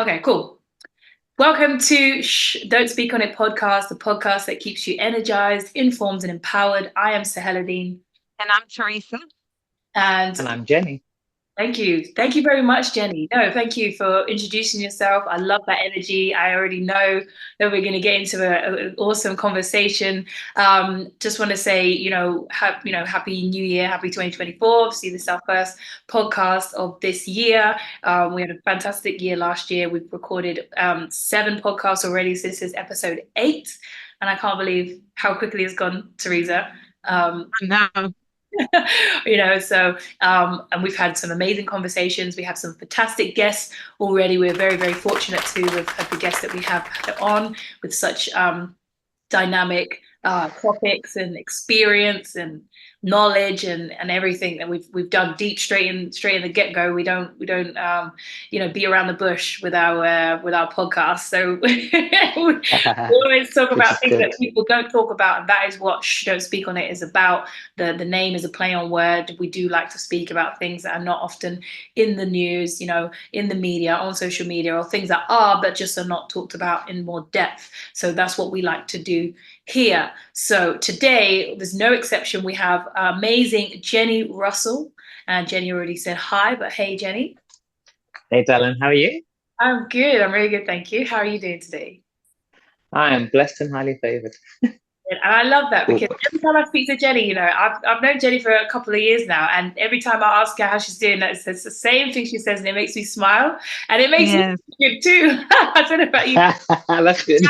Okay, cool. Welcome to Don't Speak on It podcast, the podcast that keeps you energized, informed, and empowered. I am Saheladine, And I'm Teresa. and And I'm Jenny. thank you. Thank you very much, Jenny. No, thank you for introducing yourself. I love that energy. I already know that we're going to get into an awesome conversation. Just want to say, happy New Year, happy 2024. Obviously, this is our first podcast of this year. We had a fantastic year last year. We've recorded 7 podcasts already. So this is episode 8. And I can't believe how quickly it's gone, Teresa. No. And we've had some amazing conversations. We have some fantastic guests already. We're very, very fortunate to have had the guests that we have had on with such dynamic topics and experience and knowledge and everything that we've done deep straight in the get-go. We don't be around the bush with our podcast. So we always talk Which about is things good. that people don't talk about, and that is what Don't Speak on It is about. The name is a play on word. We do like to speak about things that are not often in the news, in the media, on social media, or things that are but just are not talked about in more depth. So that's what we like to do here. So today, there's no exception. We have amazing Jenni Russell. And Jenny already said hi, but hey, Jenny. Hey, Dylan, how are you? I'm good. I'm really good. Thank you. How are you doing today? I am blessed and highly favored. And I love that Cool. because every time I speak to Jenny, I've known Jenny for a couple of years now, and every time I ask her how she's doing, it's the same thing she says, and it makes me smile, and it makes me Yes. good too. I don't know about you. That's good.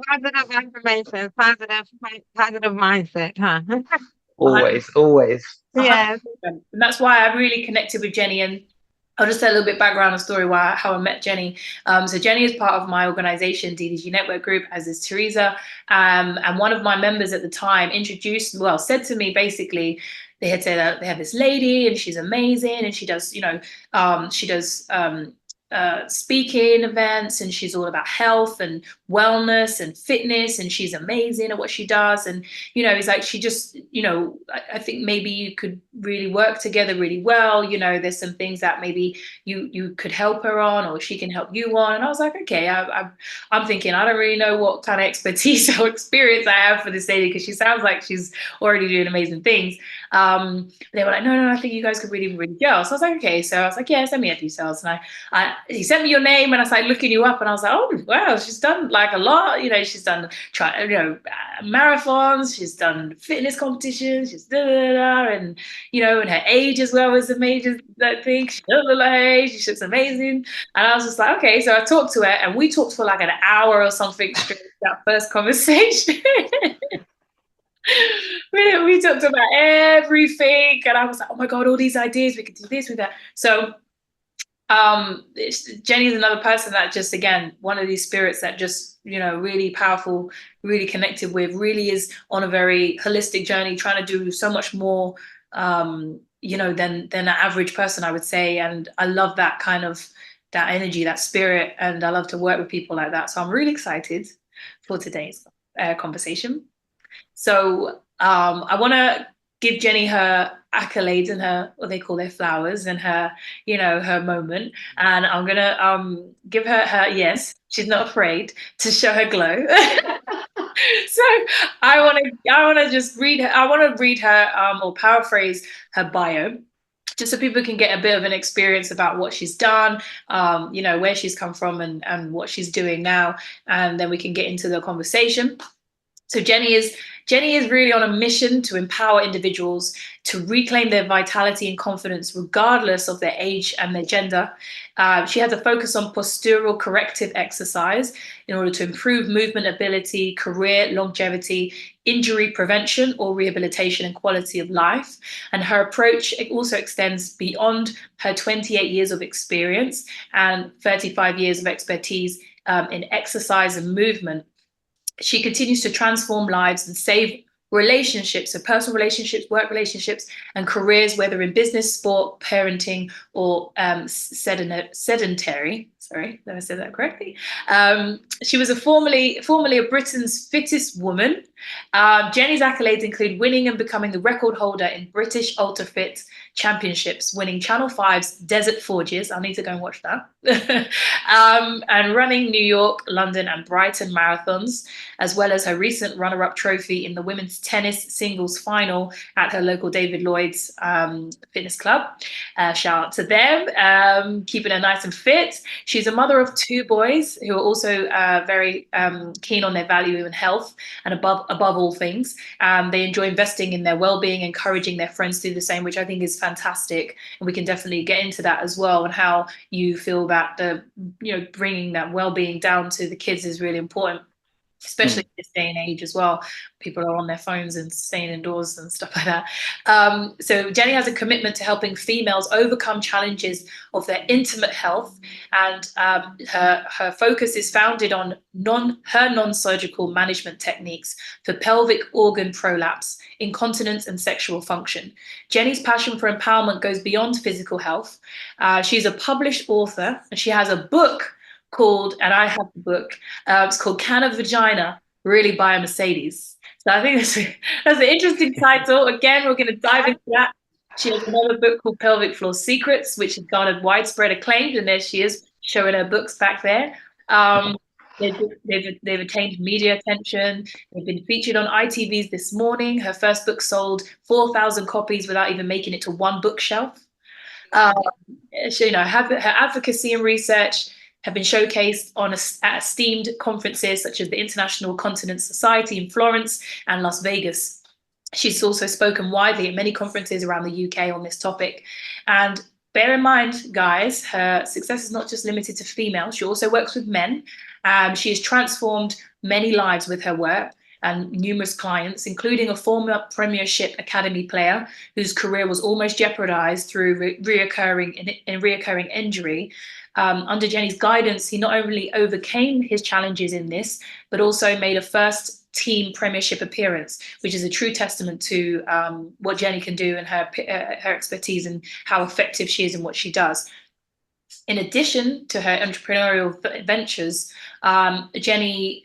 Positive information, positive mindset, huh? Always, always. Yes. And that's why I really connected with Jenny. And I'll just tell a little bit background and story how I met Jenny. So Jenny is part of my organization, DDG Network Group, as is Teresa. And one of my members at the time said to me, basically, they had said they have this lady and she's amazing and she does, speaking events, and she's all about health and wellness and fitness, and she's amazing at what she does. And it's like she just I think maybe you could really work together really well. There's some things that maybe you could help her on, or she can help you on. And I was like, okay, I'm thinking I don't really know what kind of expertise or experience I have for this lady, because she sounds like she's already doing amazing things. They were like, no, I think you guys could really, really gel. So I was like, okay. So I was like, yeah, send me your details. And he sent me your name, and I started looking you up, and I was like, oh wow, she's done like a lot. She's done marathons, she's done fitness competitions, she's and and her age as well was a major thing. She doesn't look like her age, she looks amazing. And I was just like, okay. So I talked to her, and we talked for like an hour or something straight that first conversation. we talked about everything, and I was like, oh my god, all these ideas, we could do this with that. So Jenny is another person that just, again, one of these spirits that just really powerful, really connected with, really is on a very holistic journey, trying to do so much more than an average person, I would say. And I love that kind of that energy, that spirit, and I love to work with people like that. So I'm really excited for today's conversation. So I want to give Jenny her accolades and her, what they call their flowers, and her, her moment. And I'm gonna give her yes. She's not afraid to show her glow. So I want to just read her. I want to read her or paraphrase her bio, just so people can get a bit of an experience about what she's done, where she's come from, and what she's doing now, and then we can get into the conversation. So Jenny is really on a mission to empower individuals to reclaim their vitality and confidence, regardless of their age and their gender. She has a focus on postural corrective exercise in order to improve movement ability, career longevity, injury prevention or rehabilitation, and quality of life. And her approach also extends beyond her 28 years of experience and 35 years of expertise in exercise and movement. She continues to transform lives and save relationships, so personal relationships, work relationships, and careers, whether in business, sport, parenting, or sedentary Sorry, did I say that correctly? She was formerly a Britain's fittest woman. Jenni's accolades include winning and becoming the record holder in British Ultra Fit Championships, winning Channel 5's Desert Forges. I need to go and watch that. And running New York, London, and Brighton marathons, as well as her recent runner-up trophy in the women's tennis singles final at her local David Lloyd's fitness club. Shout out to them, keeping her nice and fit. She's a mother of two boys who are also very keen on their value and health, and above all things, they enjoy investing in their well-being, encouraging their friends to do the same, which I think is fantastic. And we can definitely get into that as well, and how you feel that bringing that well-being down to the kids is really important, especially in this day and age as well. People are on their phones and staying indoors and stuff like that. So Jenni has a commitment to helping females overcome challenges of their intimate health, and her focus is founded on non-surgical management techniques for pelvic organ prolapse, incontinence, and sexual function. Jenni's passion for empowerment goes beyond physical health. She's a published author, and she has a book called, and I have the book, it's called Can a Vagina Really Buy a Mercedes? So I think that's an interesting title. Again, we're going to dive into that. She has another book called Pelvic Floor Secrets, which has garnered widespread acclaim, and there she is showing her books back there. They've attained media attention. They've been featured on ITV's This Morning. Her first book sold 4,000 copies without even making it to one bookshelf. Her advocacy and research have been showcased at esteemed conferences such as the International Continence Society in Florence and Las Vegas. She's also spoken widely at many conferences around the UK on this topic. And bear in mind, guys, her success is not just limited to females. She also works with men. She has transformed many lives with her work and numerous clients, including a former Premiership Academy player whose career was almost jeopardized through reoccurring injury. Under Jenni's guidance, he not only overcame his challenges in this, but also made a first team Premiership appearance, which is a true testament to what Jenni can do and her expertise and how effective she is in what she does. In addition to her entrepreneurial ventures, Jenni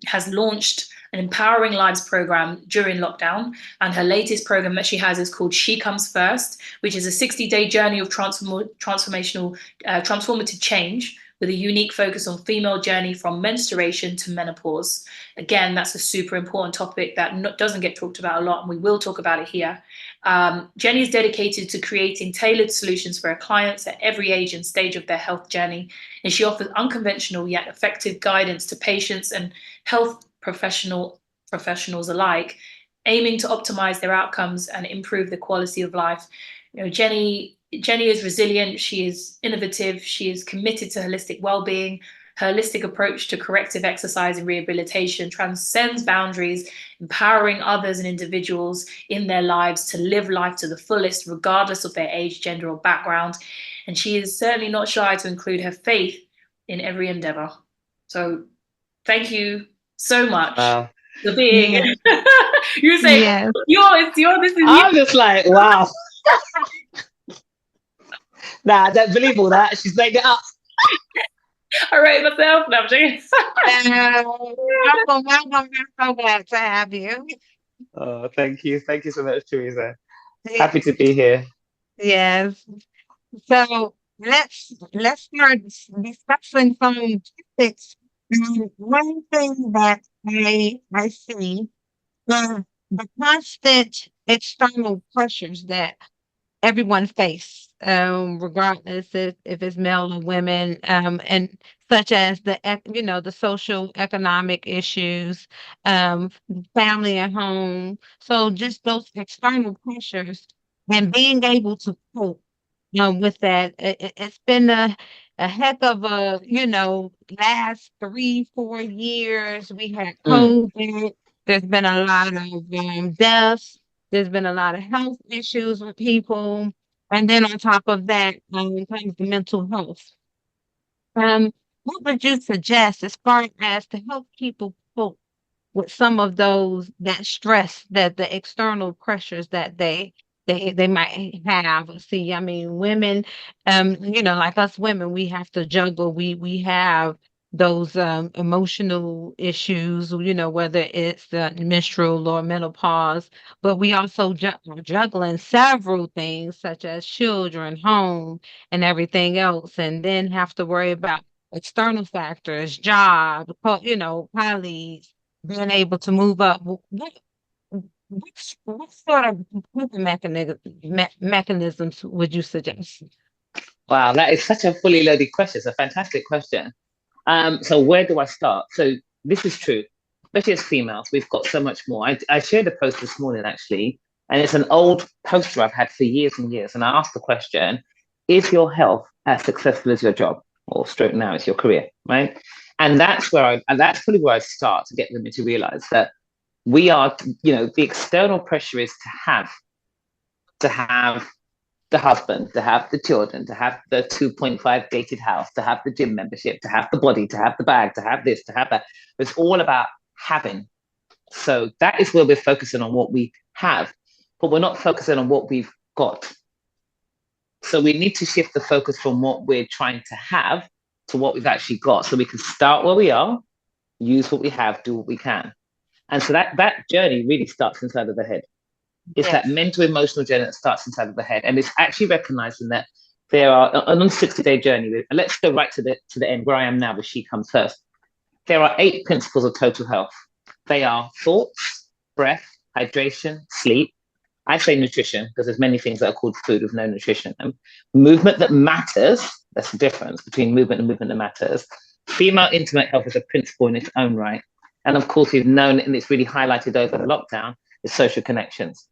has launched an Empowering Lives program during lockdown, and her latest program that she has is called She Comes First, which is a 60-day journey of transformative change with a unique focus on female journey from menstruation to menopause. Again, that's a super important topic that doesn't get talked about a lot, and we will talk about it here. Jenni is dedicated to creating tailored solutions for her clients at every age and stage of their health journey, and she offers unconventional yet effective guidance to patients and health professionals alike, aiming to optimize their outcomes and improve the quality of life. Jenni is resilient, she is innovative, she is committed to holistic well-being. Her holistic approach to corrective exercise and rehabilitation transcends boundaries, empowering others and individuals in their lives to live life to the fullest, regardless of their age, gender, or background. And she is certainly not shy to include her faith in every endeavor. So thank you so much for being. Yes. You're saying, Yes. it's yours, this is I'm just like, wow. Nah, I don't believe all that. She's made it up. I rate myself. No, I'm joking. Welcome. We're so glad to have you. Oh, thank you. Thank you so much, Teresa. Happy to be here. Yes. So let's start discussing some topics. One thing that I see the constant external pressures that everyone face, regardless if it's male or women, and such as the social economic issues, family at home. So just those external pressures and being able to cope with that. It's been a heck of a, last 3-4 years. We had COVID. There's been a lot of deaths. There's been a lot of health issues with people. And then on top of that, comes the mental health. What would you suggest as far as to help people cope with some of that stress, that the external pressures that they they might have. See, I mean, women, like us women, we have to juggle. We have those emotional issues, whether it's the menstrual or menopause, but we also are juggling several things such as children, home, and everything else, and then have to worry about external factors, job, colleagues, being able to move up. What sort of coping mechanisms would you suggest? Wow, that is such a fully loaded question. It's a fantastic question. So where do I start? So this is true, especially as females, we've got so much more. I shared a post this morning actually, and it's an old poster I've had for years and years. And I asked the question, is your health as successful as your job? Or stroke now is your career, right? And that's probably where I start to get them to realize that we are, the external pressure is to have the husband, to have the children, to have the 2.5 gated house, to have the gym membership, to have the body, to have the bag, to have this, to have that. It's all about having. So that is where we're focusing on what we have, but we're not focusing on what we've got. So we need to shift the focus from what we're trying to have to what we've actually got. So we can start where we are, use what we have, do what we can. And so that journey really starts inside of the head. It's that Yes. mental emotional journey that starts inside of the head. And it's actually recognizing that there are on a 60-day journey. Let's go right to the end where I am now, where she comes first. There are 8 principles of total health. They are thoughts, breath, hydration, sleep. I say nutrition because there's many things that are called food with no nutrition. And movement that matters. That's the difference between movement and movement that matters. Female intimate health is a principle in its own right. And of course, we've known, and it's really highlighted over the lockdown, is social connections.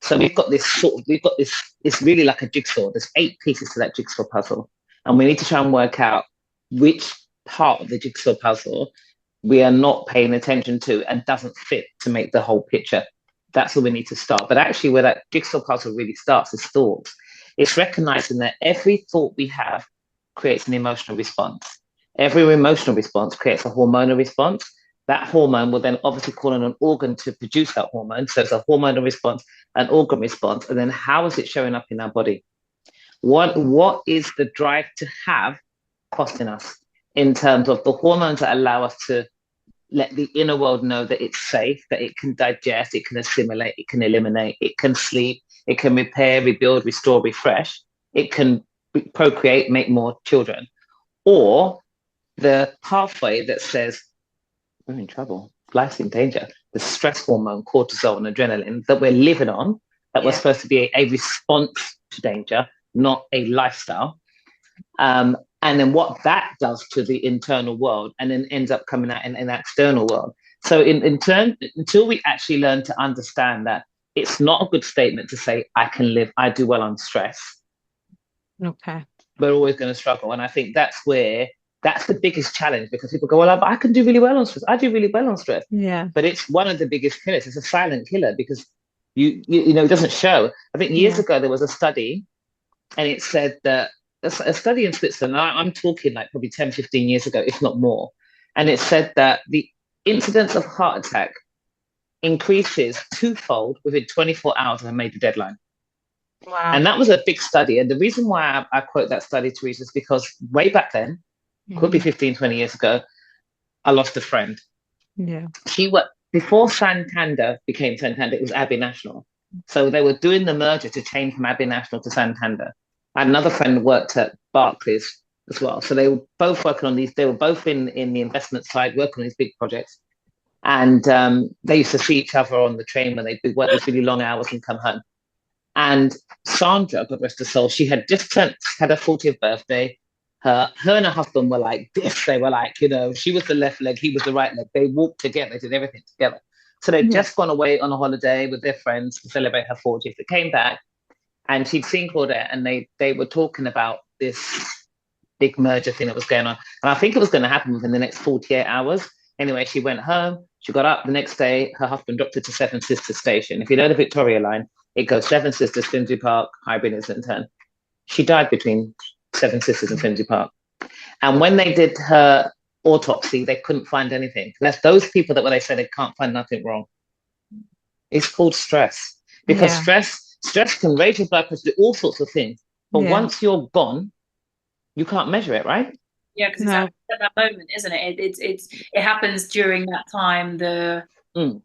So it's really like a jigsaw. There's 8 pieces to that jigsaw puzzle. And we need to try and work out which part of the jigsaw puzzle we are not paying attention to and doesn't fit to make the whole picture. That's where we need to start. But actually, where that jigsaw puzzle really starts is thoughts. It's recognizing that every thought we have creates an emotional response. Every emotional response creates a hormonal response. That hormone will then obviously call on an organ to produce that hormone. So it's a hormonal response, an organ response. And then how is it showing up in our body? What is the drive to have costing us in terms of the hormones that allow us to let the inner world know that it's safe, that it can digest, it can assimilate, it can eliminate, it can sleep, it can repair, rebuild, restore, refresh, it can procreate, make more children. Or the pathway that says, we're in trouble, life's in danger, the stress hormone, cortisol, and adrenaline that we're living on, that was supposed to be a response to danger, not a lifestyle. And then what that does to the internal world and then ends up coming out in that external world. So in turn, until we actually learn to understand that it's not a good statement to say, I do well on stress. Okay. We're always going to struggle. And I think that's the biggest challenge, because people go, well, I can do really well on stress. I do really well on stress. Yeah. But it's one of the biggest killers. It's a silent killer because it doesn't show. I think years ago, there was a study and it said that a study in Switzerland, I'm talking like probably 10, 15 years ago, if not more. And it said that the incidence of heart attack increases twofold within 24 hours of a major deadline. Wow. And that was a big study. And the reason why I quote that study, Teresa, is because way back then, could be 15, 20 years ago, I lost a friend. Yeah. Before Santander became Santander, it was Abbey National. So they were doing the merger to change from Abbey National to Santander. I had another friend who worked at Barclays as well. So they were both working on these, they were both in the investment side, working on these big projects. And they used to see each other on the train when they'd work these really long hours and come home. And Sandra, God rest her soul, she had just had her 40th birthday. Her and her husband were like this. They were like, she was the left leg, he was the right leg. They walked together, they did everything together. So they'd just gone away on a holiday with their friends to celebrate her 40th. They came back and she'd seen Claudette and they were talking about this big merger thing that was going on. And I think it was going to happen within the next 48 hours. Anyway, she went home. She got up the next day. Her husband dropped her to Seven Sisters Station. If you know the Victoria line, it goes Seven Sisters, Finsbury Park, Highbury, Islington. She died between Seven Sisters and Finsbury Park. And when they did her autopsy, they couldn't find anything. That's those people that when they say they can't find nothing wrong. It's called stress. Because stress Stress can raise your blood pressure, do all sorts of things. But Yeah. once you're gone, you can't measure it, right? Yeah, because it's No. at that moment, isn't it? It happens during that time. Mm,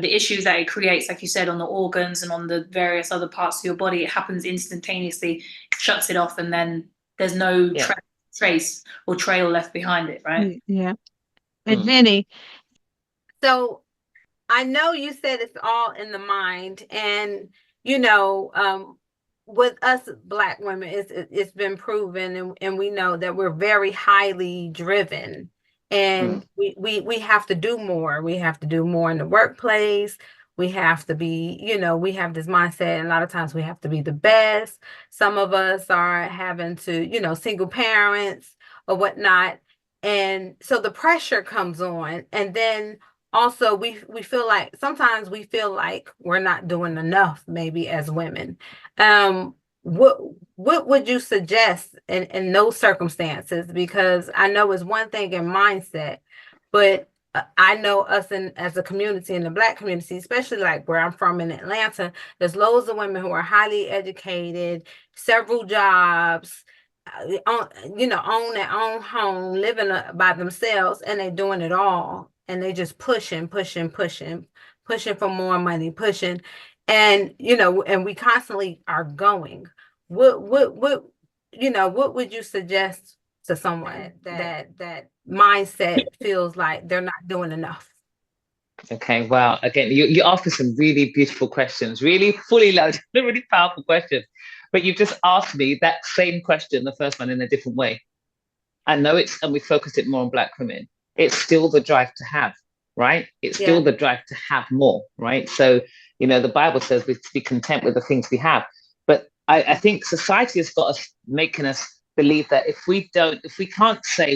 The issues that it creates, like you said, on the organs and on the various other parts of your body, it happens instantaneously, shuts it off, and then there's no yeah. trace or trail left behind it, right? Yeah. And Mm, Jenny, so I know you said it's all in the mind, and you know, with us Black women, it's been proven, and we know that we're very highly driven, mm, and we have to do more. We have to do more in the workplace. We have to be, we have this mindset, and a lot of times we have to be the best. Some of us are having to, single parents or whatnot, and so the pressure comes on, and then also we feel like sometimes we feel like we're not doing enough maybe as women. What would you suggest in those circumstances? Because I know it's one thing in mindset, but I know us as a community, in the Black community, especially like where I'm from in Atlanta, there's loads of women who are highly educated, several jobs, own their own home, living by themselves, and they doing it all, and they just pushing, pushing for more money, pushing, and and we constantly are going. What would you suggest to someone that mindset feels like they're not doing enough? Okay, wow. Again, you asked me some really beautiful questions, really fully loaded, really powerful questions. But you've just asked me that same question, the first one, in a different way. I know and we focused it more on Black women. It's still the drive to have, right? It's still Yeah. the drive to have more, right? So, the Bible says we to be content with the things we have. But I think society has got us, making us believe that if we can't say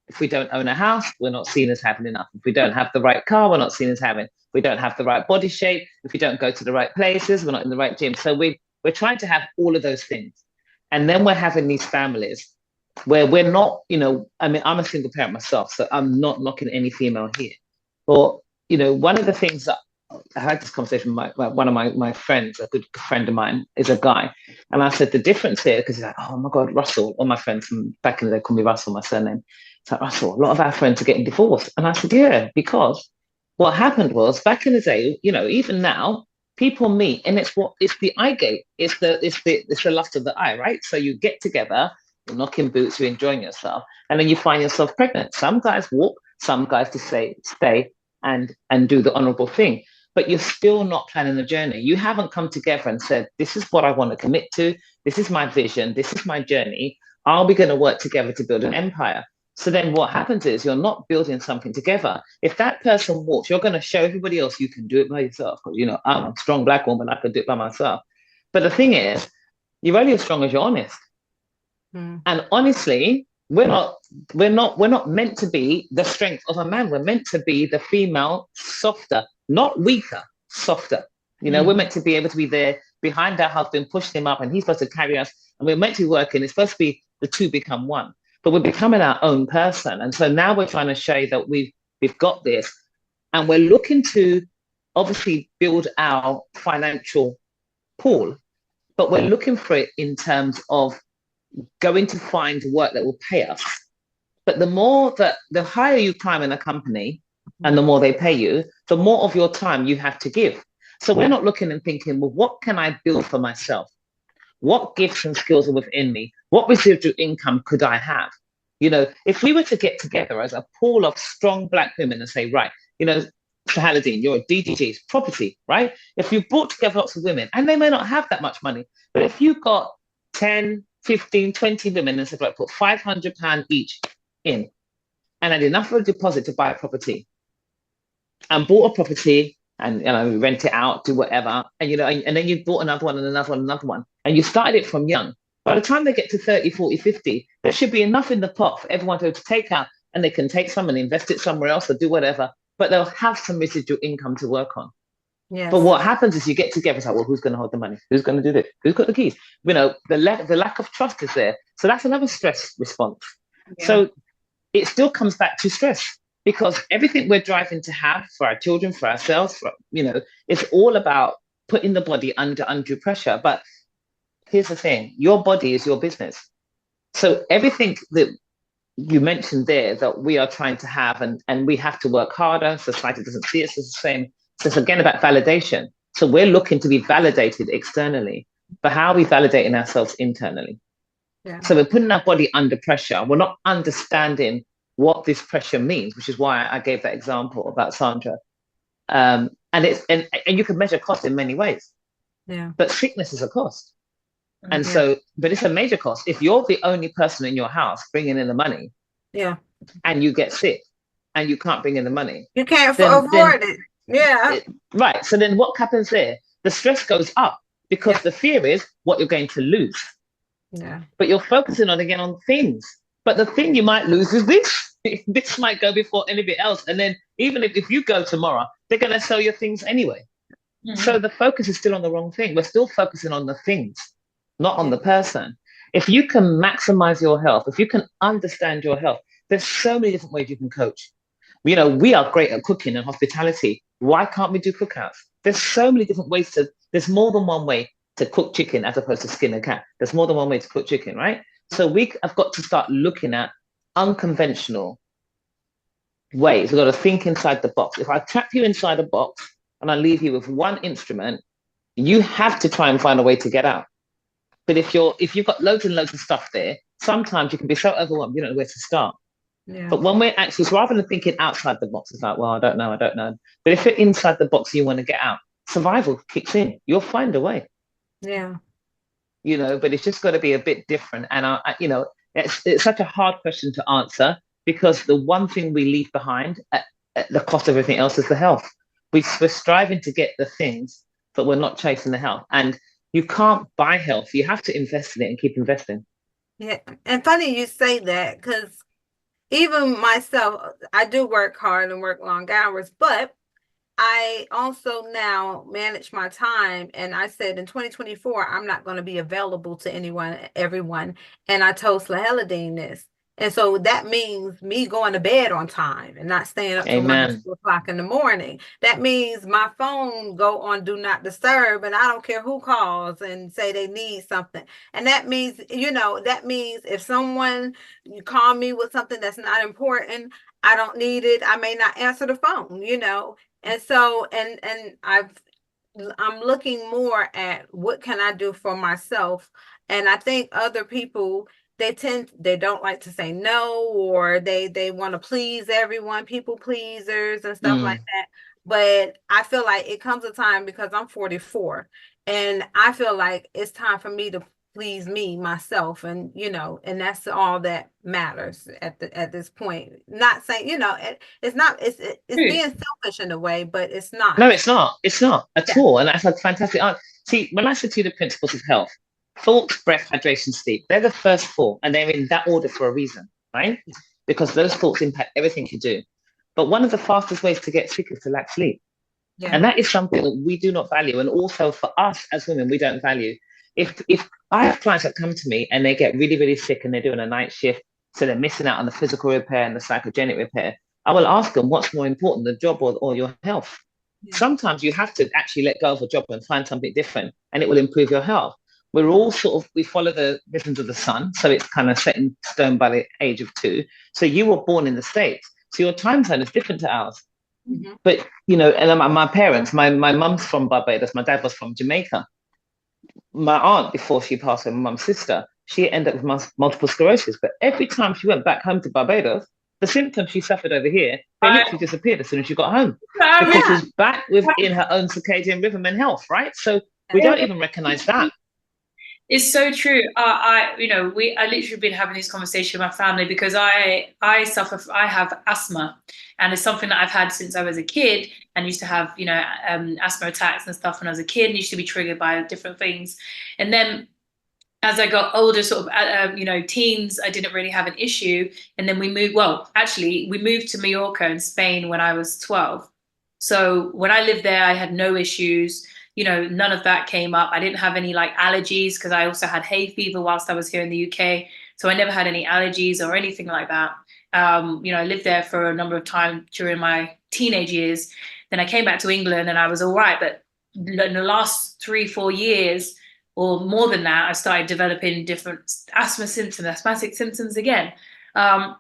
if we don't own a house, we're not seen as having enough. If we don't have the right car, we're not seen as having. If we don't have the right body shape, if we don't go to the right places, we're not in the right gym. So we're trying to have all of those things. And then we're having these families where we're not, I mean, I'm a single parent myself, so I'm not knocking any female here. But, one of the things that I had this conversation with one of my friends, a good friend of mine, is a guy. And I said, the difference here, because he's like, oh my God, Russell, all my friends from back in the day call me Russell, my surname. It's like, Russell, a lot of our friends are getting divorced. And I said, yeah, because what happened was back in the day, even now, people meet, and it's the eye gate, it's the lust of the eye, right? So you get together, you're knocking boots, you're enjoying yourself, and then you find yourself pregnant. Some guys walk, some guys just stay and do the honorable thing. But you're still not planning the journey. You haven't come together and said, this is what I want to commit to. This is my vision. This is my journey. Are we going to work together to build an empire? So then what happens is you're not building something together. If that person walks, you're going to show everybody else you can do it by yourself. Because, I'm a strong Black woman. I can do it by myself. But the thing is, you're only as strong as you're honest. Mm. And honestly, we're not meant to be the strength of a man. We're meant to be the female, softer, not weaker, softer. We're meant to be able to be there behind our husband, push him up, and he's supposed to carry us. And we're meant to be working. It's supposed to be the two become one. But we're becoming our own person. And so now we're trying to show you that we've got this. And we're looking to obviously build our financial pool, but we're looking for it in terms of going to find work that will pay us. But the higher you climb in a company and the more they pay you, the more of your time you have to give. So we're not looking and thinking, well, what can I build for myself? What gifts and skills are within me? What residual income could I have? If we were to get together as a pool of strong Black women and say, right, Shahaladine, you're a DDG's property, right? If you brought together lots of women, and they may not have that much money, but if you got 10, 15, 20 women and said, right, put £500 each in and had enough of a deposit to buy a property and bought a property and rent it out, do whatever, and then you bought another one and another one, another one, and you started it from young. By the time they get to 30, 40, 50, there should be enough in the pot for everyone to take out, and they can take some and invest it somewhere else or do whatever, but they'll have some residual income to work on. Yes. But what happens is you get together, it's like, well, who's going to hold the money? Who's going to do this? Who's got the keys? The lack of trust is there. So that's another stress response. Yeah. So it still comes back to stress, because everything we're driving to have for our children, for ourselves, it's all about putting the body under undue pressure. But here's the thing, your body is your business. So everything that you mentioned there that we are trying to have, and we have to work harder, society doesn't see us as the same. So it's again about validation. So we're looking to be validated externally, but how are we validating ourselves internally? Yeah. So we're putting our body under pressure. We're not understanding what this pressure means, which is why I gave that example about Sandra. And you can measure cost in many ways. Yeah. But sickness is a cost. And Yeah. so, but it's a major cost. If you're the only person in your house bringing in the money, Yeah. and you get sick and you can't bring in the money, You can't then afford it. Yeah. Right. So then what happens there? The stress goes up because Yeah. the fear is what you're going to lose. Yeah. But you're focusing on again on things. But the thing you might lose is this. This might go before anything else. And then even if you go tomorrow, they're going to sell your things anyway. Mm-hmm. So the focus is still on the wrong thing. We're still focusing on the things, not on the person. If you can maximize your health, if you can understand your health, there's so many different ways you can coach. You know, we are great at cooking and hospitality. Why can't we do cookouts? There's so many different ways there's more than one way to cook chicken as opposed to skin a cat. There's more than one way to cook chicken, right? So we have got to start looking at unconventional ways. We've got to think inside the box. If I trap you inside a box and I leave you with one instrument, you have to try and find a way to get out. But if you've got loads and loads of stuff there, sometimes you can be so overwhelmed, you don't know where to start. Yeah. But when we're actually, so rather than thinking outside the box, it's like, well, I don't know. But if you're inside the box, you want to get out, survival kicks in. You'll find a way. Yeah. You know, but it's just got to be a bit different. And it's such a hard question to answer because the one thing we leave behind at the cost of everything else is the health. We're striving to get the things, but we're not chasing the health. And you can't buy health. You have to invest in it and keep investing. Yeah. And funny you say that because even myself, I do work hard and work long hours, but I also now manage my time. And I said in 2024, I'm not going to be available to everyone. And I told Slaheladine this. And so that means me going to bed on time and not staying up till 1 or 2 o'clock in the morning. That means my phone go on do not disturb and I don't care who calls and say they need something. And that means, if someone you call me with something that's not important, I don't need it. I may not answer the phone, And so, and I'm looking more at what can I do for myself. And I think other people, they don't like to say no, or they want to please everyone, people pleasers and stuff like that. But I feel like it comes a time because I'm 44 and I feel like it's time for me to please me, myself, and and that's all that matters at this point. Not saying, it's not, it's being selfish in a way, but it's not. No, it's not at all. And that's a fantastic answer. See, when I said to you the principles of health, thought, breath, hydration, sleep, they're the first four, and they're in that order for a reason, right? Because those thoughts impact everything you do. But one of the fastest ways to get sick is to lack sleep. Yeah. And that is something that we do not value. And also for us as women, we don't value. If I have clients that come to me and they get really, really sick and they're doing a night shift, so they're missing out on the physical repair and the psychogenic repair, I will ask them what's more important, the job or your health. Yeah. Sometimes you have to actually let go of a job and find something different and it will improve your health. We're all we follow the rhythms of the sun. So it's kind of set in stone by the age of 2. So you were born in the States. So your time zone is different to ours. Mm-hmm. But, and my parents, my mum's from Barbados. My dad was from Jamaica. My aunt, before she passed away, my mum's sister, she ended up with multiple sclerosis. But every time she went back home to Barbados, the symptoms she suffered over here, they literally disappeared as soon as she got home. Because she was back within her own circadian rhythm and health, right? So we don't even recognize that. It's so true. I literally been having this conversation with my family because I have asthma, and it's something that I've had since I was a kid, and used to have, asthma attacks and stuff when I was a kid, and used to be triggered by different things. And then as I got older, sort of, teens, I didn't really have an issue. And then we moved to Mallorca in Spain when I was 12. So when I lived there, I had no issues. None of that came up. I didn't have any allergies because I also had hay fever whilst I was here in the UK. So I never had any allergies or anything like that. I lived there for a number of times during my teenage years. Then I came back to England and I was all right. But in the last 3-4 years or more than that, I started developing different asthmatic symptoms again. And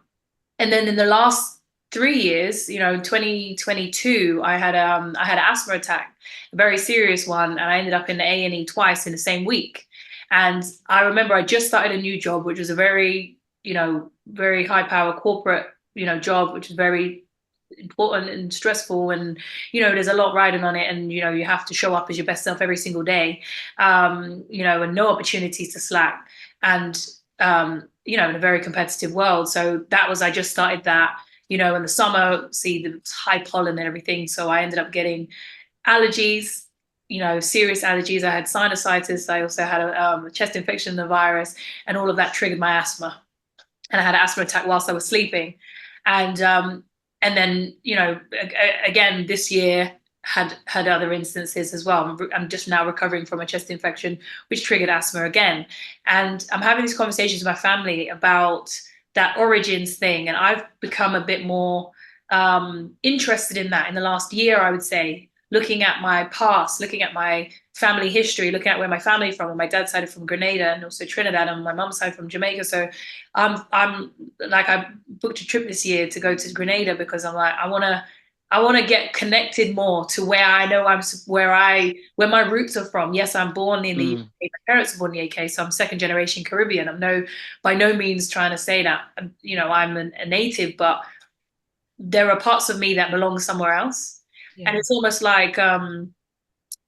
then in the last 3 years, in 2022, I had an asthma attack, a very serious one, and I ended up in the A&E twice in the same week. And I remember I just started a new job, which was a very, very high power corporate, job, which is very important and stressful, and there's a lot riding on it, and you have to show up as your best self every single day, and no opportunities to slack, and in a very competitive world. So I just started that, in the summer, see the high pollen and everything, so I ended up getting allergies, serious allergies. I had sinusitis, I also had a chest infection, the virus, and all of that triggered my asthma, and I had an asthma attack whilst I was sleeping. And then, again, this year had other instances as well. I'm just now recovering from a chest infection, which triggered asthma again. And I'm having these conversations with my family about that origins thing. And I've become a bit more interested in that in the last year, I would say, looking at my past, looking at my family history, looking at where my family from. My dad's side from Grenada and also Trinidad, and my mum's side from Jamaica. So I'm like, I booked a trip this year to go to Grenada because I'm like, I want to get connected more to where I know where my roots are from. Yes, I'm born in the UK. My parents were born in the UK, so I'm second generation Caribbean. I'm by no means trying to say that I'm a native, but there are parts of me that belong somewhere else. Yeah. And it's almost like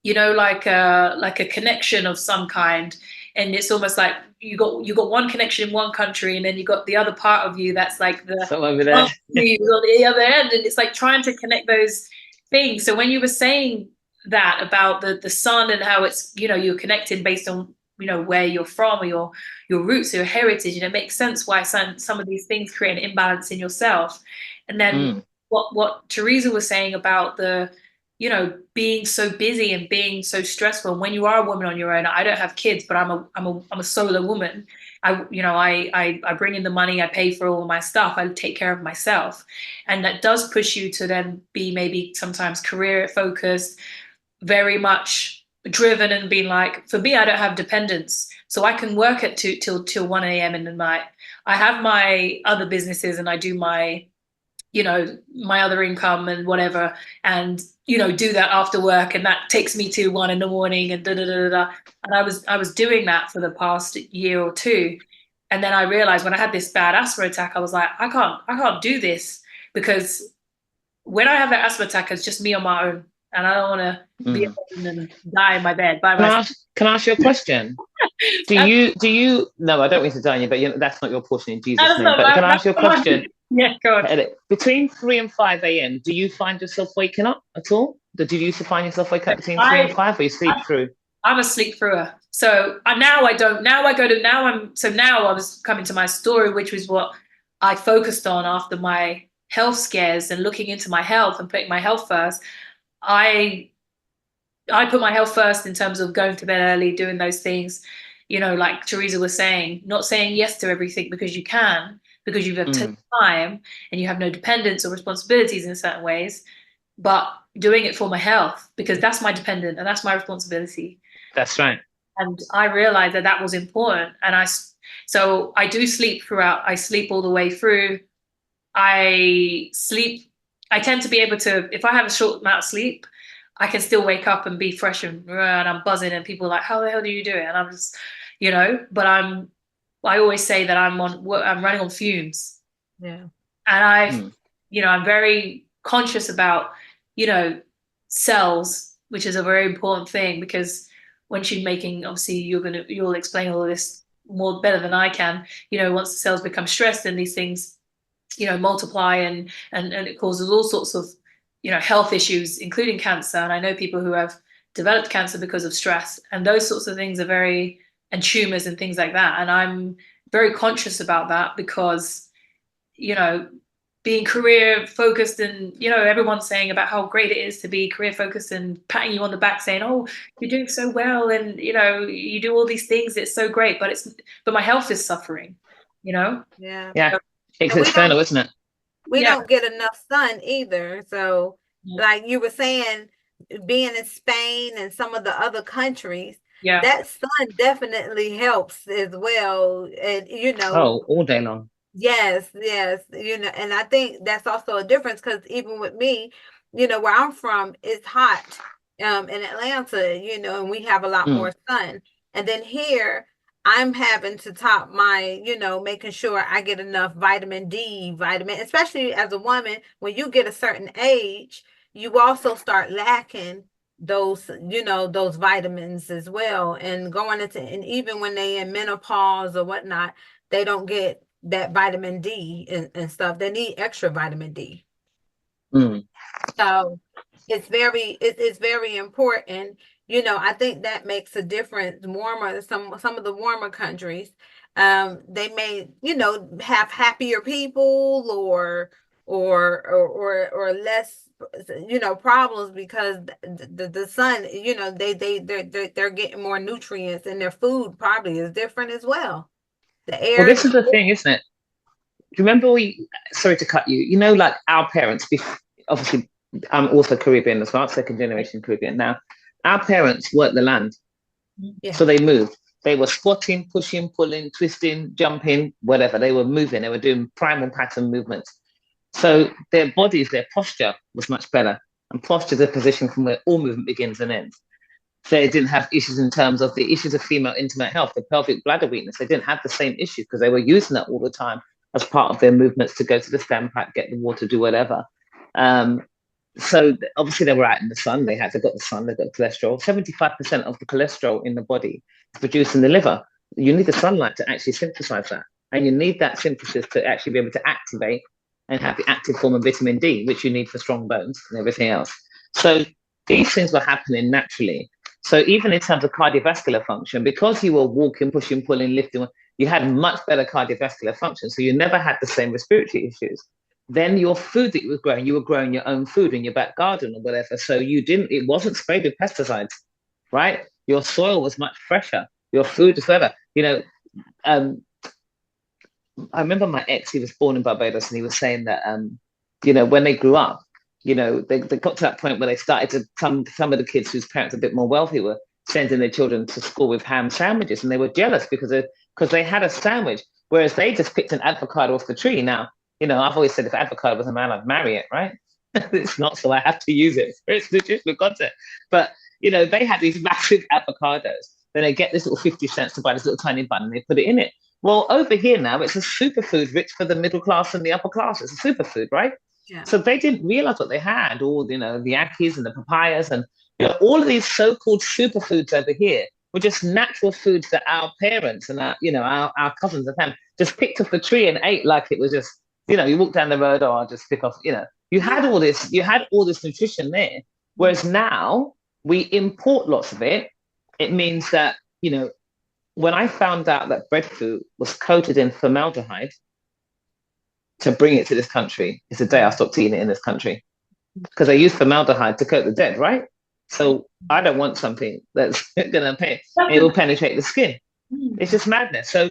like a connection of some kind. And it's almost like you got one connection in one country, and then you got the other part of you that's like over there. On the other end, and it's like trying to connect those things. So when you were saying that about the sun and how it's you're connected based on where you're from, or your roots, or your heritage, and it makes sense why some of these things create an imbalance in yourself. And then what Teresa was saying about the being so busy and being so stressful. And when you are a woman on your own, I don't have kids, but I'm a solo woman. I bring in the money, I pay for all my stuff, I take care of myself. And that does push you to then be maybe sometimes career focused, very much driven, and being like, for me, I don't have dependents. So I can work at till 1 a.m. in the night. I have my other businesses, and I do my my other income and whatever, and do that after work, and that takes me to 1 a.m. and da da da da. And I was doing that for the past year or two, and then I realized when I had this bad asthma attack, I was like, I can't do this, because when I have that asthma attack, it's just me on my own, and I don't want to be alone and die in my bed by myself. Can I ask you a question? Do you? No, I don't mean to die on you, but that's not your portion in Jesus' name. But can I ask you a question? Yeah, go on. Between 3 and 5 a.m., do you find yourself waking up at all? Did you used to find yourself waking up between 3 and 5, or you sleep through? I'm a sleep througher. So now I don't. Now I was coming to my story, which was what I focused on after my health scares and looking into my health and putting my health first. I put my health first in terms of going to bed early, doing those things, like Teresa was saying, not saying yes to everything because you can, because you've got time and you have no dependence or responsibilities in certain ways, but doing it for my health, because that's my dependent and that's my responsibility. That's right. And I realized that was important. And so I do sleep throughout. I sleep all the way through. I tend to be able to, if I have a short amount of sleep, I can still wake up and be fresh and I'm buzzing, and people are like, how the hell do you do it? And I'm just, but I always say that I'm running on fumes. Yeah. And I'm very conscious about, cells, which is a very important thing, because once you're making, obviously you'll explain all of this better than I can, once the cells become stressed and these things, multiply and it causes all sorts of, health issues, including cancer. And I know people who have developed cancer because of stress, and those sorts of things and tumors and things like that. And I'm very conscious about that because, being career focused, and, everyone's saying about how great it is to be career focused and patting you on the back saying, oh, you're doing so well. And, you do all these things. It's so great, but my health is suffering, Yeah. Yeah. It's external, isn't it? We don't get enough sun either. So like you were saying, being in Spain and some of the other countries, Yeah. that sun definitely helps as well. And Oh, all day long. yes, yes, and I think that's also a difference because even with me, where I'm from, it's hot, in Atlanta, and we have a lot Mm. more sun. And then here, I'm having to top my, making sure I get enough vitamin D, especially as a woman, when you get a certain age, you also start lacking those vitamins as well. And and even when they in menopause or whatnot, they don't get that vitamin D and stuff. They need extra vitamin D. Mm. So it's very important. I think that makes a difference. Some of the warmer countries, they may, have happier people or less, problems because the sun, they're getting more nutrients and their food probably is different as well. The Well, air this is is the thing, isn't it? Do you remember sorry to cut you, like our parents, obviously, I'm also Caribbean as well, second generation Caribbean now. Our parents worked the land, yeah. so they moved. They were squatting, pushing, pulling, twisting, jumping, whatever. They were moving. They were doing primal pattern movements. So their bodies, their posture was much better. And posture is a position from where all movement begins and ends. They didn't have issues in terms of the issues of female intimate health, the pelvic bladder weakness. They didn't have the same issue because they were using that all the time as part of their movements to go to the stand pack, get the water, do whatever. Um, so obviously they were out in the sun. They got the sun. They got cholesterol. 75% of the cholesterol in the body is produced in the liver. You need the sunlight to actually synthesize that, and you need that synthesis to actually be able to activate and have the active form of vitamin D, which you need for strong bones and everything else. So these things were happening naturally. So even in terms of cardiovascular function, because you were walking, pushing, pulling, lifting, you had much better cardiovascular function. So you never had the same respiratory issues. Then your food that you were growing your own food in your back garden or whatever. So it wasn't sprayed with pesticides, right? Your soil was much fresher. Your food was better. Um, I remember my ex, he was born in Barbados, and he was saying that, when they grew up, they got to that point where they started to, some of the kids whose parents were a bit more wealthy were sending their children to school with ham sandwiches, and they were jealous because they had a sandwich, whereas they just picked an avocado off the tree. Now, I've always said if avocado was a man, I'd marry it, right? It's not, so I have to use it for its nutritional content. But, they had these massive avocados. Then they get this little 50 cents to buy this little tiny bun and they put it in it. Well, over here now, it's a superfood rich for the middle class and the upper class. It's a superfood, right? Yeah. So they didn't realize what they had, all, the akis and the papayas and, all of these so-called superfoods over here were just natural foods that our parents and our cousins and family just picked off the tree and ate like it was just, you walk down the road, or I'll just pick off, you had all this nutrition there. Whereas now we import lots of it. It means that, when I found out that breadfruit was coated in formaldehyde to bring it to this country, it's the day I stopped eating it in this country, because they use formaldehyde to coat the dead, right? So I don't want something that's going to it will penetrate the skin. It's just madness. So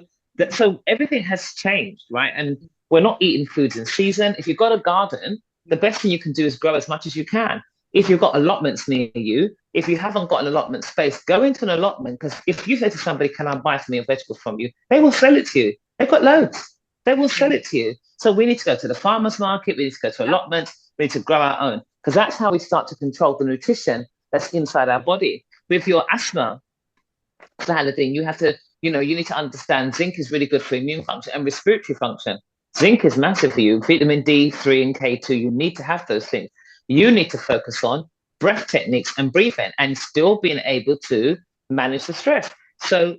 everything has changed, right? And we're not eating foods in season. If you've got a garden, the best thing you can do is grow as much as you can. If you've got allotments near you, if you haven't got an allotment space, go into an allotment, because if you say to somebody, can I buy some of your vegetables from you? They will sell it to you. They've got loads. They will sell it to you. So we need to go to the farmer's market. We need to go to allotments. We need to grow our own, because that's how we start to control the nutrition that's inside our body. With your asthma kind of thing, you have to, you need to understand zinc is really good for immune function and respiratory function. Zinc is massive for you. Vitamin D3 and K2, you need to have those things. You need to focus on breath techniques and breathing and still being able to manage the stress. So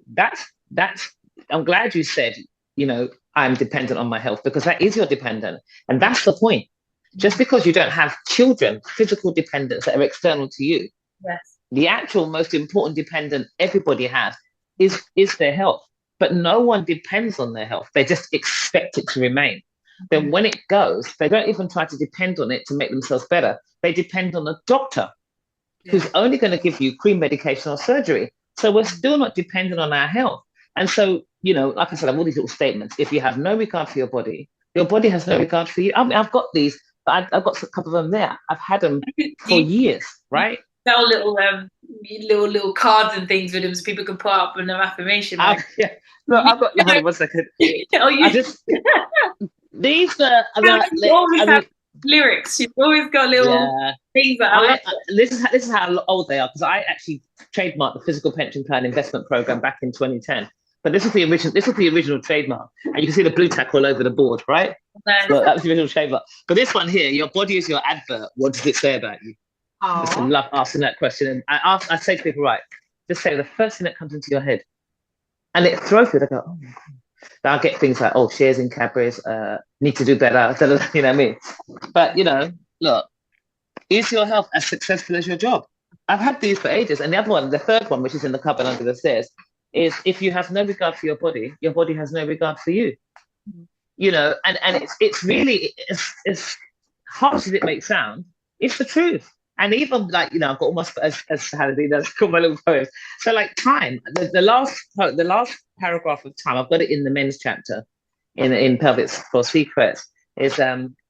I'm glad you said, I'm dependent on my health, because that is your dependent. And that's the point. Just because you don't have children, physical dependents that are external to you, Yes. the actual most important dependent everybody has is their health. But no one depends on their health. They just expect it to remain. Then when it goes, they don't even try to depend on it to make themselves better. They depend on a doctor who's only going to give you cream medication or surgery. So we're still not dependent on our health. And so, like I said, I have all these little statements. If you have no regard for your body has no regard for you. I mean, I've got these, but I've got a couple of them there. I've had them for years, right? sell little cards and things with them so people can put up an affirmation like Yeah. Look, you I've got, hold on 1 second. oh I you just, these, she's always I have mean, lyrics. She's always got little yeah. things that I love. This is how old they are, because I actually trademarked the physical pension plan investment program back in 2010. But this is the original. This is the original trademark, and you can see the blue tack all over the board, right? Nice. Look, that's the original trademark. But this one here, your body is your advert. What does it say about you? I just Oh, love asking that question. And I say to people, right, just say the first thing that comes into your head, and it throws it. I go, oh my God. I'll get things like, oh, shares in Cadbury's, need to do better. You know what I mean? But look, is your health as successful as your job? I've had these for ages. And the other one, the third one, which is in the cupboard under the stairs, is if you have no regard for your body has no regard for you. And it's really, as harsh as it may sound, it's the truth. And even like, I've got almost as Hannah that's called my little poem. So like time, the last paragraph of time, I've got it in the men's chapter in Pelvic for Secrets, is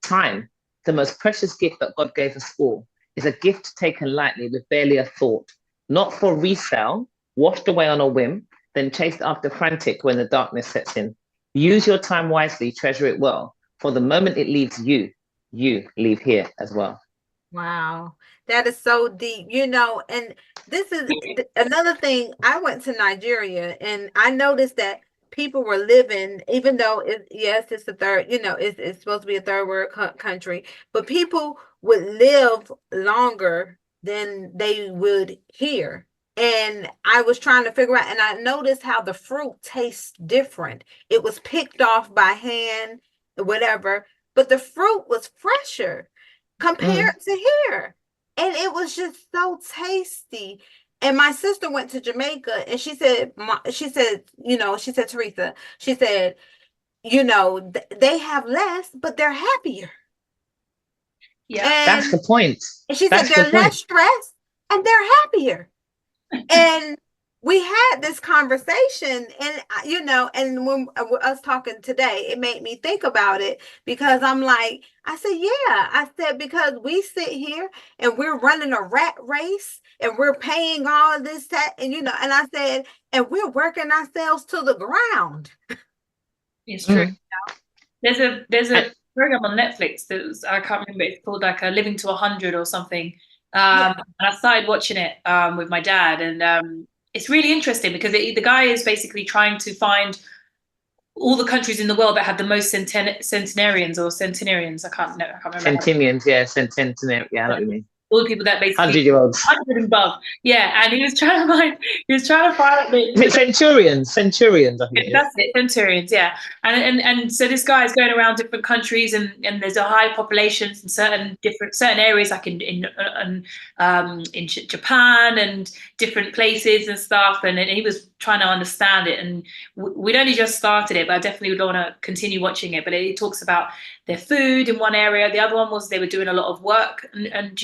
time. The most precious gift that God gave us all is a gift taken lightly with barely a thought, not for resale, washed away on a whim, then chased after frantic when the darkness sets in. Use your time wisely, treasure it well. For the moment it leaves you, you leave here as well. wow. That is so deep, and this is another thing. I went to Nigeria and I noticed that people were living, even though yes, it's a third, it's supposed to be a third world country, but people would live longer than they would here. And I was trying to figure out, and I noticed how the fruit tastes different. It was picked off by hand, whatever, but the fruit was fresher Mm. compared to here. And it was just so tasty. And my sister went to Jamaica and she said, Teresa, she said, they have less, but they're happier. Yeah. That's And the point. she said That's the they're less point. stressed and they're happier. And we had this conversation, and and when us talking today, it made me think about it, because I'm like, I said, yeah, I said, because we sit here and we're running a rat race and we're paying all of this, that, and and I said, and we're working ourselves to the ground. It's true. Mm. There's And a program on Netflix that was, I can't remember, it's called like a Living to 100 or something. Yeah, And I started watching it with my dad, and it's really interesting because the guy is basically trying to find all the countries in the world that have the most centenarians or centenarians. I can't remember how. centennials, yeah, centenary, yeah, I know what you mean. All the people that basically 100-year-olds. 100 and above. Yeah, and he was trying to find Is it centurions? Centurions, I think it is. that's it, centurions, yeah. And so this guy is going around different countries, and there's a high population in certain areas, like in Japan and different places and stuff. And he was trying to understand it, and we'd only just started it, but I definitely would want to continue watching it. But it talks about their food in one area. The other one was they were doing a lot of work and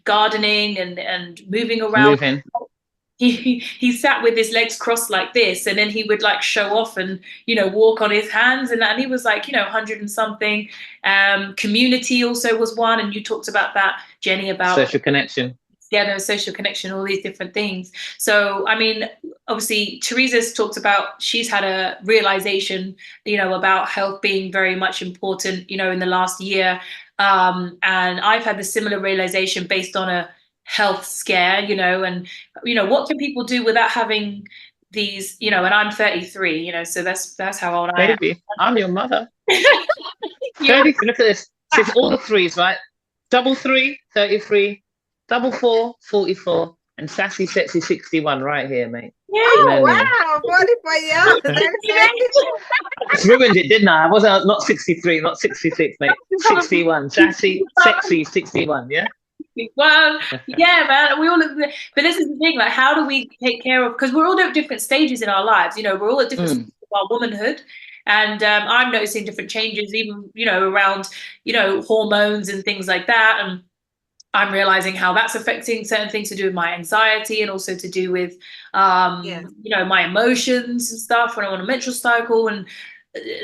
gardening and moving around. Moving. He sat with his legs crossed like this, and then he would like show off and walk on his hands, and he was like 100 and something. Community also was one, and you talked about that, Jenny, about Social connection. together, social connection, all these different things. So I mean, obviously Teresa's talked about, she's had a realization about health being very much important in the last year, and I've had the similar realization based on a health scare, and what can people do without having these, and I'm 33, so that's how old I am. Baby, I'm your mother. Yeah. 30, look at this. It's all the threes, right? Double three, 33, double four, 44, and sassy, sexy 61 right here, mate. Oh, wow. 44 years. I just ruined it, didn't I? I wasn't not 63, not 66, mate. 61. Sassy, sexy 61, yeah? Well, yeah, man. But this is the thing. Like, how do we take care of? Because we're all at different stages in our lives. We're all at different stages of our womanhood, and I'm noticing different changes, even around hormones and things like that, and I'm realizing how that's affecting certain things to do with my anxiety, and also to do with my emotions and stuff when I'm on a menstrual cycle, and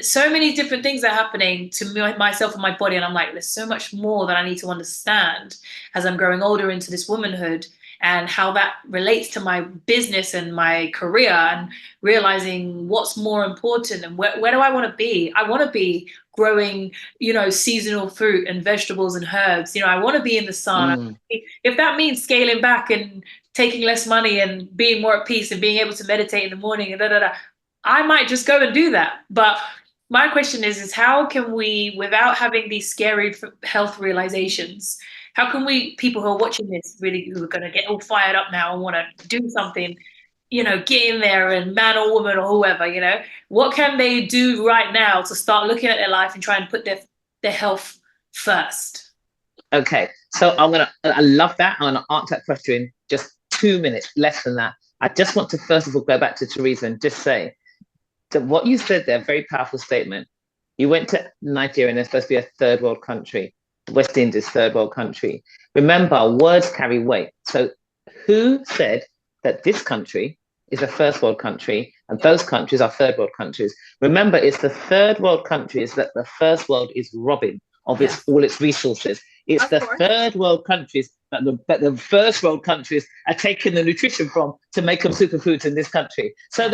so many different things are happening to myself and my body. And I'm like, there's so much more that I need to understand as I'm growing older into this womanhood. and how that relates to my business and my career, and realizing what's more important and where do I want to be. I want to be growing, seasonal fruit and vegetables and herbs. I want to be in the sun. If that means scaling back and taking less money and being more at peace and being able to meditate in the morning and I might just go and do that. But my question is how can we, without having these scary health realizations, how can we, people who are watching this, really, who are going to get all fired up now and want to do something, get in there, and man or woman or whoever, what can they do right now to start looking at their life and try and put their health first? Okay, so I love that. I'm gonna answer that question in just 2 minutes, less than that. I just want to first of all go back to Teresa and just say that what you said there, very powerful statement. You went to Nigeria and it's supposed to be a third world country. West Indies, third world country. Remember, words carry weight. So who said that this country is a first world country and those countries are third world countries? Remember, it's the third world countries that the first world is robbing of all its resources. It's the third world countries that the first world countries are taking the nutrition from to make them superfoods in this country. So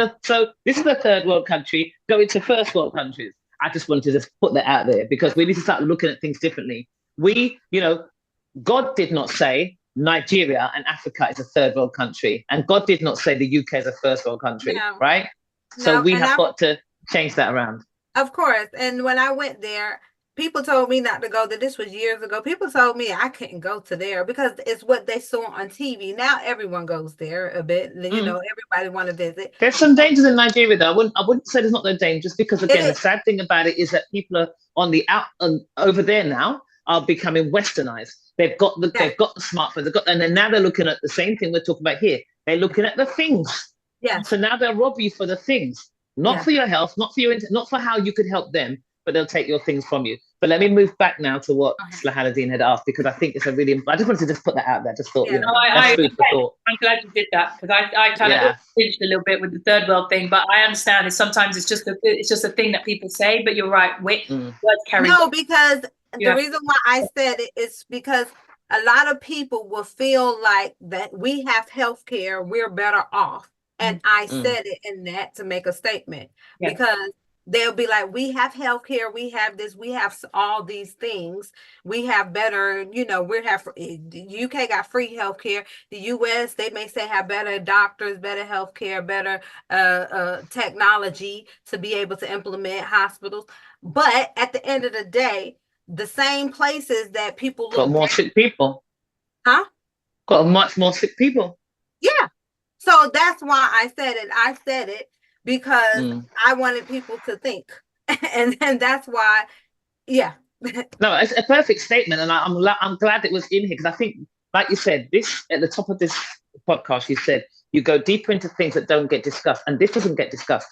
this is the third world country going to first world countries. I just wanted to just put that out there because we need to start looking at things differently. God did not say Nigeria and Africa is a third world country, and God did not say the UK is a first world country, right? So we have got to change that around. Of course. And when I went there, people told me not to go there. This was years ago. People told me I couldn't go to there because it's what they saw on TV. Now everyone goes there a bit. Everybody want to visit. There's some dangers in Nigeria, though. I wouldn't say there's not no dangers because, again, the sad thing about it is that people are on the over there now are becoming westernized. They've got the smartphones. And then now they're looking at the same thing we're talking about here. They're looking at the things. Yeah. So now they'll rob you for the things, not for your health, not for how you could help them, but they'll take your things from you. But let me move back now to what Slahaladin had asked, because I think it's a really, I just wanted to just put that out there. Just thought, that's food for thought. I'm glad you did that because I kind of pinched a little bit with the third world thing, but I understand sometimes it's just a thing that people say, but you're right. Words carry. No, because the reason why I said it is because a lot of people will feel like that we have health care, we're better off. And I said it in that to make a statement because they'll be like, we have healthcare, we have this, we have all these things, we have better, the UK got free healthcare. The US, they may say have better doctors, better healthcare, better technology to be able to implement hospitals. But at the end of the day, the same places that people got more sick people. Huh? Got much more sick people. Yeah. So that's why I said it. I said it because I wanted people to think. and that's why, No, it's a perfect statement. And I'm glad it was in here because I think, like you said, this at the top of this podcast, you said you go deeper into things that don't get discussed. And this doesn't get discussed.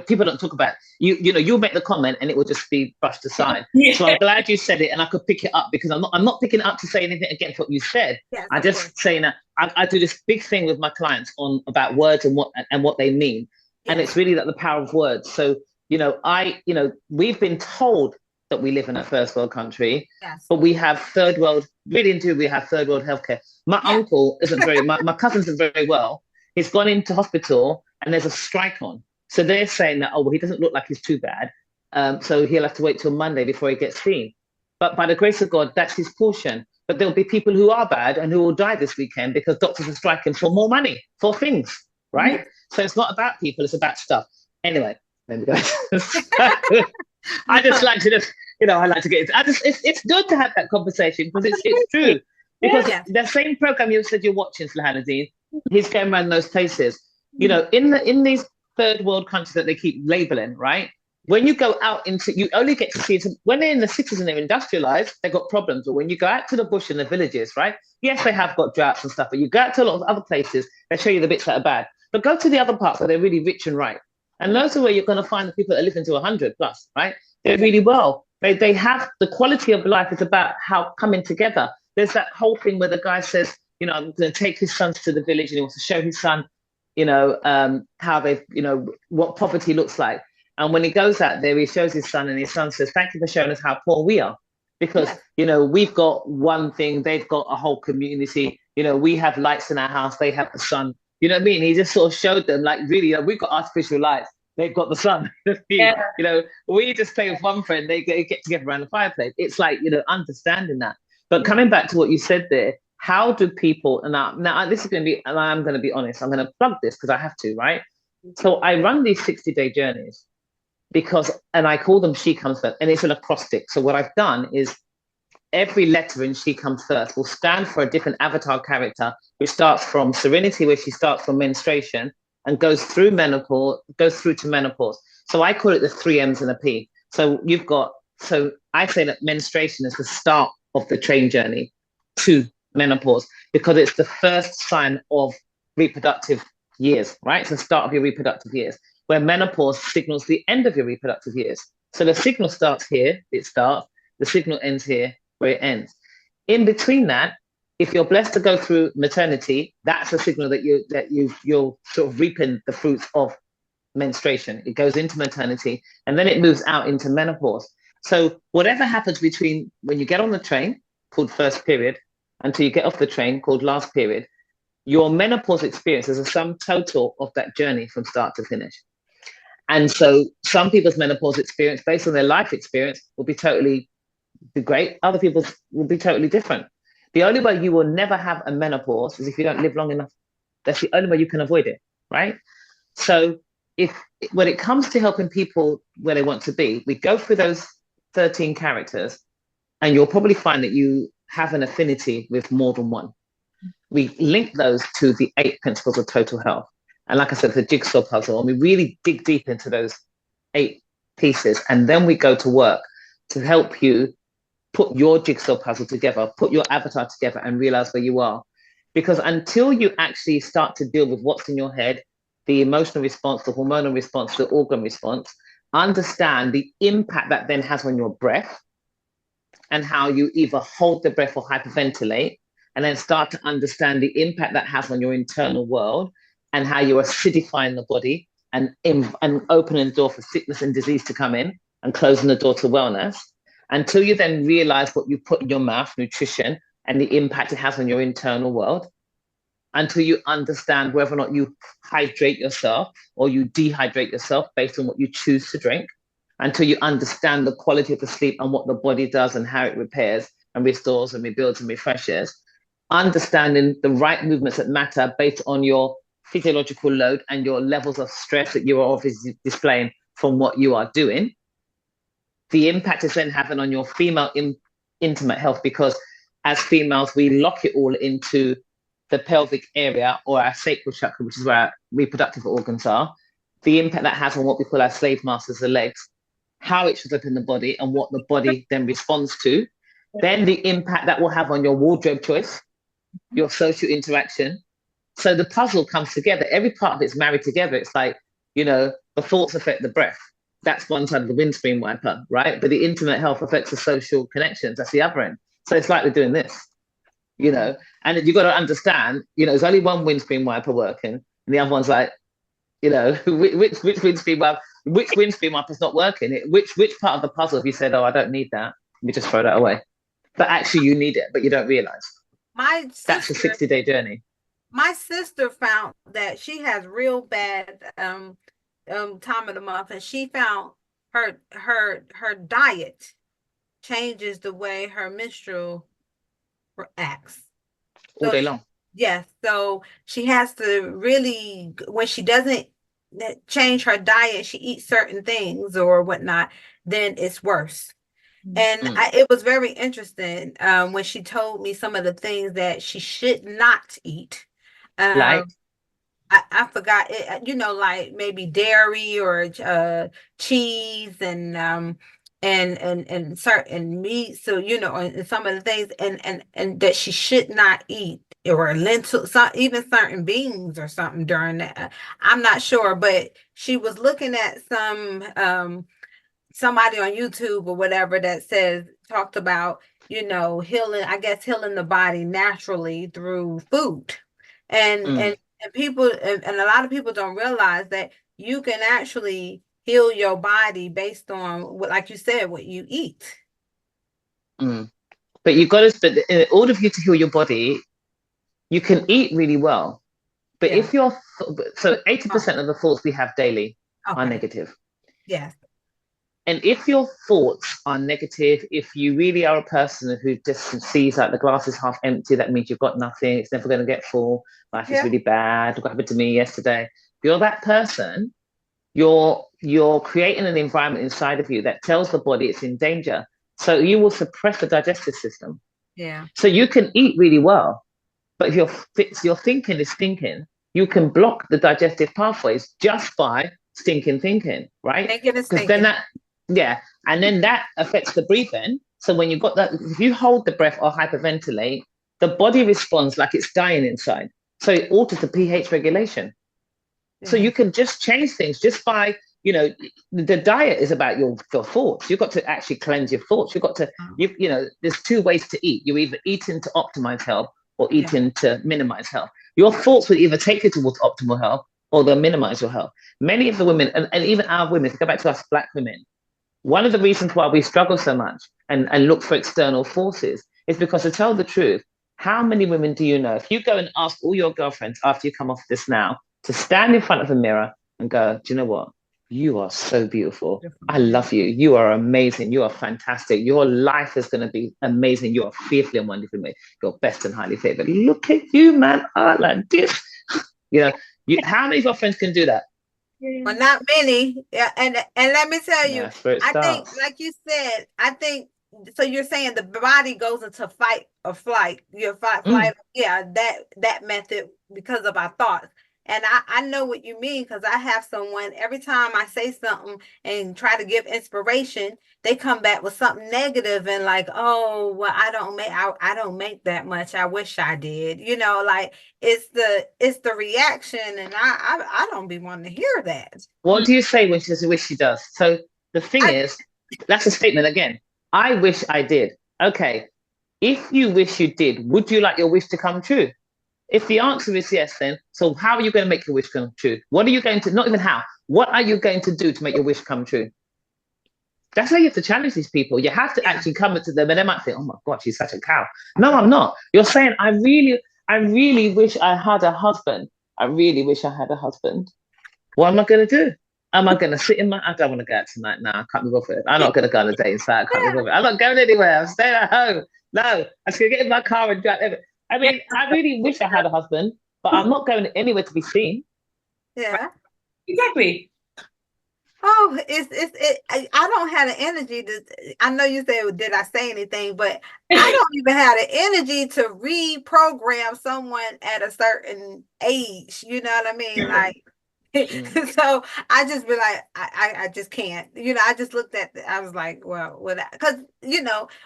People don't talk about it. You'll make the comment and it will just be brushed aside. So I'm glad you said it and I could pick it up because I'm not picking it up to say anything against what you said. Yes, I just saying that I do this big thing with my clients about words and what they mean. Yes. And it's really like the power of words. So, we've been told that we live in a first world country, but we have third world, really indeed we have third world healthcare. My uncle isn't my cousin isn't very well. He's gone into hospital and there's a strike on. So they're saying that, he doesn't look like he's too bad. So he'll have to wait till Monday before he gets seen. But by the grace of God, that's his portion. But there'll be people who are bad and who will die this weekend because doctors are striking for more money, for things, right? So it's not about people, it's about stuff. Anyway, there we go. I just like to I like to get it's good to have that conversation because it's true. Because the same program you said you're watching, Slahaladin, he's going around those places. In these third world countries that they keep labeling, right? When you go out you only get to see when they're in the cities and they're industrialized, they've got problems. But when you go out to the bush and the villages, right? Yes, they have got droughts and stuff, but you go out to a lot of other places, they show you the bits that are bad. But go to the other parts where they're really rich and right. And those are where you're going to find the people that live into 100 plus, right? They're really well. They have the quality of life is about how coming together. There's that whole thing where the guy says, I'm going to take his sons to the village and he wants to show his son how they've, what poverty looks like. And when he goes out there, he shows his son and his son says, thank you for showing us how poor we are. Because, we've got one thing, they've got a whole community. You know, we have lights in our house, they have the sun. You know what I mean? He just sort of showed them, like, really, we've got artificial lights, they've got the sun. You Yeah. know, we just play with one friend, they get together around the fireplace. It's like, you know, understanding that. But Yeah. coming back to what you said there, how do people, and now this is going to be, and I'm going to be honest, I'm going to plug this because I have to, right? So I run these 60-day journeys because, and I call them She Comes First, and it's an acrostic. So what I've done is every letter in She Comes First will stand for a different avatar character, which starts from Serenity, where she starts from menstruation and goes through menopause, goes through to menopause. So I call it the three M's and a P. So you've got, so I say that menstruation is the start of the train journey to menopause because it's the first sign of reproductive years, right? It's the start of your reproductive years, where menopause signals the end of your reproductive years. So the signal starts here, it starts, the signal ends here, where it ends. In between that, if you're blessed to go through maternity, that's a signal that you're sort of reaping the fruits of menstruation. It goes into maternity and then it moves out into menopause. So whatever happens between when you get on the train, called first period, until you get off the train, called last period, your menopause experience is a sum total of that journey from start to finish. And so some people's menopause experience, based on their life experience, will be great. Other people's will be totally different. The only way you will never have a menopause is if you don't live long enough. That's the only way you can avoid it, right? So if when it comes to helping people where they want to be, we go through those 13 characters, and you'll probably find that you have an affinity with more than one. We link those to the 8 principles of total health. And like I said, the jigsaw puzzle, and we really dig deep into those 8 pieces. And then we go to work to help you put your jigsaw puzzle together, put your avatar together, and realize where you are. Because until you actually start to deal with what's in your head, the emotional response, the hormonal response, the organ response, understand the impact that then has on your breath and how you either hold the breath or hyperventilate, and then start to understand the impact that has on your internal world and how you're acidifying the body and opening the door for sickness and disease to come in and closing the door to wellness, until you then realize what you put in your mouth, nutrition, and the impact it has on your internal world, until you understand whether or not you hydrate yourself or you dehydrate yourself based on what you choose to drink, until you understand the quality of the sleep and what the body does and how it repairs and restores and rebuilds and refreshes, understanding the right movements that matter based on your physiological load and your levels of stress that you are obviously displaying from what you are doing. The impact is then having on your female intimate health, because as females, we lock it all into the pelvic area or our sacral chakra, which is where our reproductive organs are. The impact that has on what we call our slave masters, the legs, how it shows up in the body and what the body then responds to. Then the impact that will have on your wardrobe choice, your social interaction. So the puzzle comes together. Every part of it's married together. It's like, you know, the thoughts affect the breath. That's one side of the windscreen wiper, right? But the intimate health affects the social connections. That's the other end. So it's like we're doing this, you know, and you got to understand, you know, there's only one windscreen wiper working, and the other one's like, you know, which windscreen wiper, which windscreen wiper's not working? Which part of the puzzle have you said, oh, I don't need that, let me just throw that away? But actually, you need it, but you don't realize. My That's a sister, 60-day journey. my sister found that she has real bad time of the month, and she found her diet changes the way her menstrual acts. All So day long. yes, so she has to really, when she doesn't change her diet, she eats certain things or whatnot, then it's worse. And it was very interesting when she told me some of the things that she should not eat. Like, I forgot it, you know, like maybe dairy or cheese and certain meat. So, you know, and some of the things and that she should not eat, or lentil, some even certain beans or something during that. I'm not sure, but she was looking at some somebody on YouTube or whatever that says talked about, you know, healing, I guess healing the body naturally through food. And people and a lot of people don't realize that you can actually heal your body based on what, like you said, what you eat. but you've got to, but in order for you to heal your body, You can eat really well, but Yeah. if you're so Oh, 80% of the thoughts we have daily are okay. negative. Yes. And if your thoughts are negative, if you really are a person who just sees like the glass is half empty, that means you've got nothing, it's never going to get full, life is Yeah. really bad, what happened to me yesterday? If you're that person, you're creating an environment inside of you that tells the body it's in danger. So you will suppress the digestive system. Yeah. So you can eat really well, but if your thinking is thinking, you can block the digestive pathways just by stinking thinking, right? Thinking and Because then thinking. yeah, and then that affects the breathing. So when you've got that, if you hold the breath or hyperventilate, the body responds like it's dying inside. So it alters the pH regulation. So Yeah. you can just change things just by, the diet is about your thoughts. You've got to actually cleanse your thoughts. You've got to, Oh, there's two ways to eat. You either eating to optimize health or yeah. eating to minimize health. Your thoughts will either take you towards optimal health or they'll minimize your health. Many of the women, and even our women, if you go back to us Black women, one of the reasons why we struggle so much and look for external forces is because, to tell the truth, how many women do you know? If you go and ask all your girlfriends after you come off this now to stand in front of a mirror and go, do you know what? You are so beautiful. I Different. love you. You are amazing. You are fantastic. Your life is going to be amazing. You are fearfully and wonderfully made. You're best and highly favored. Look at you, man. I like this. You know, how many of your friends can do that? Well, not many. Yeah, and let me tell you, That's where it I think, starts. like you said, I think so. You're saying the body goes into fight or flight. Your fight, Mm. flight. Yeah, that method because of our thoughts. And I know what you mean because I have someone every time I say something and try to give inspiration, they come back with something negative and like, oh, well, I don't make that much. I wish I did. Like it's the reaction, and I don't be wanting to hear that. What do you say when she says, wish she does? So the thing I is, that's a statement again. I wish I did. Okay. If you wish you did, would you like your wish to come true? If the answer is yes, then so how are you going to make your wish come true? What are you going to, not even how, what are you going to do to make your wish come true? That's how you have to challenge these people. You have to Yeah, actually come to them and they might think, oh my God, she's such a cow. No, I'm not. You're saying, I really wish I had a husband. I really wish I had a husband. What am I going to do? Am I going to sit in my? I don't want to go out tonight. No, I can't be bothered. I'm not going to go on a date inside. I can't be yeah, bothered. I'm not going anywhere. I'm staying at home. No, I'm just going to get in my car and drive. I yeah, mean, I really wish I had a husband, but I'm not going anywhere to be seen. yeah. Exactly. Oh, I don't have the energy to. I know you said, did I say anything? But I don't even have the energy to reprogram someone at a certain age. You know what I mean? Like, Mm. so I just be like, I just can't. I just looked at I was like, well, because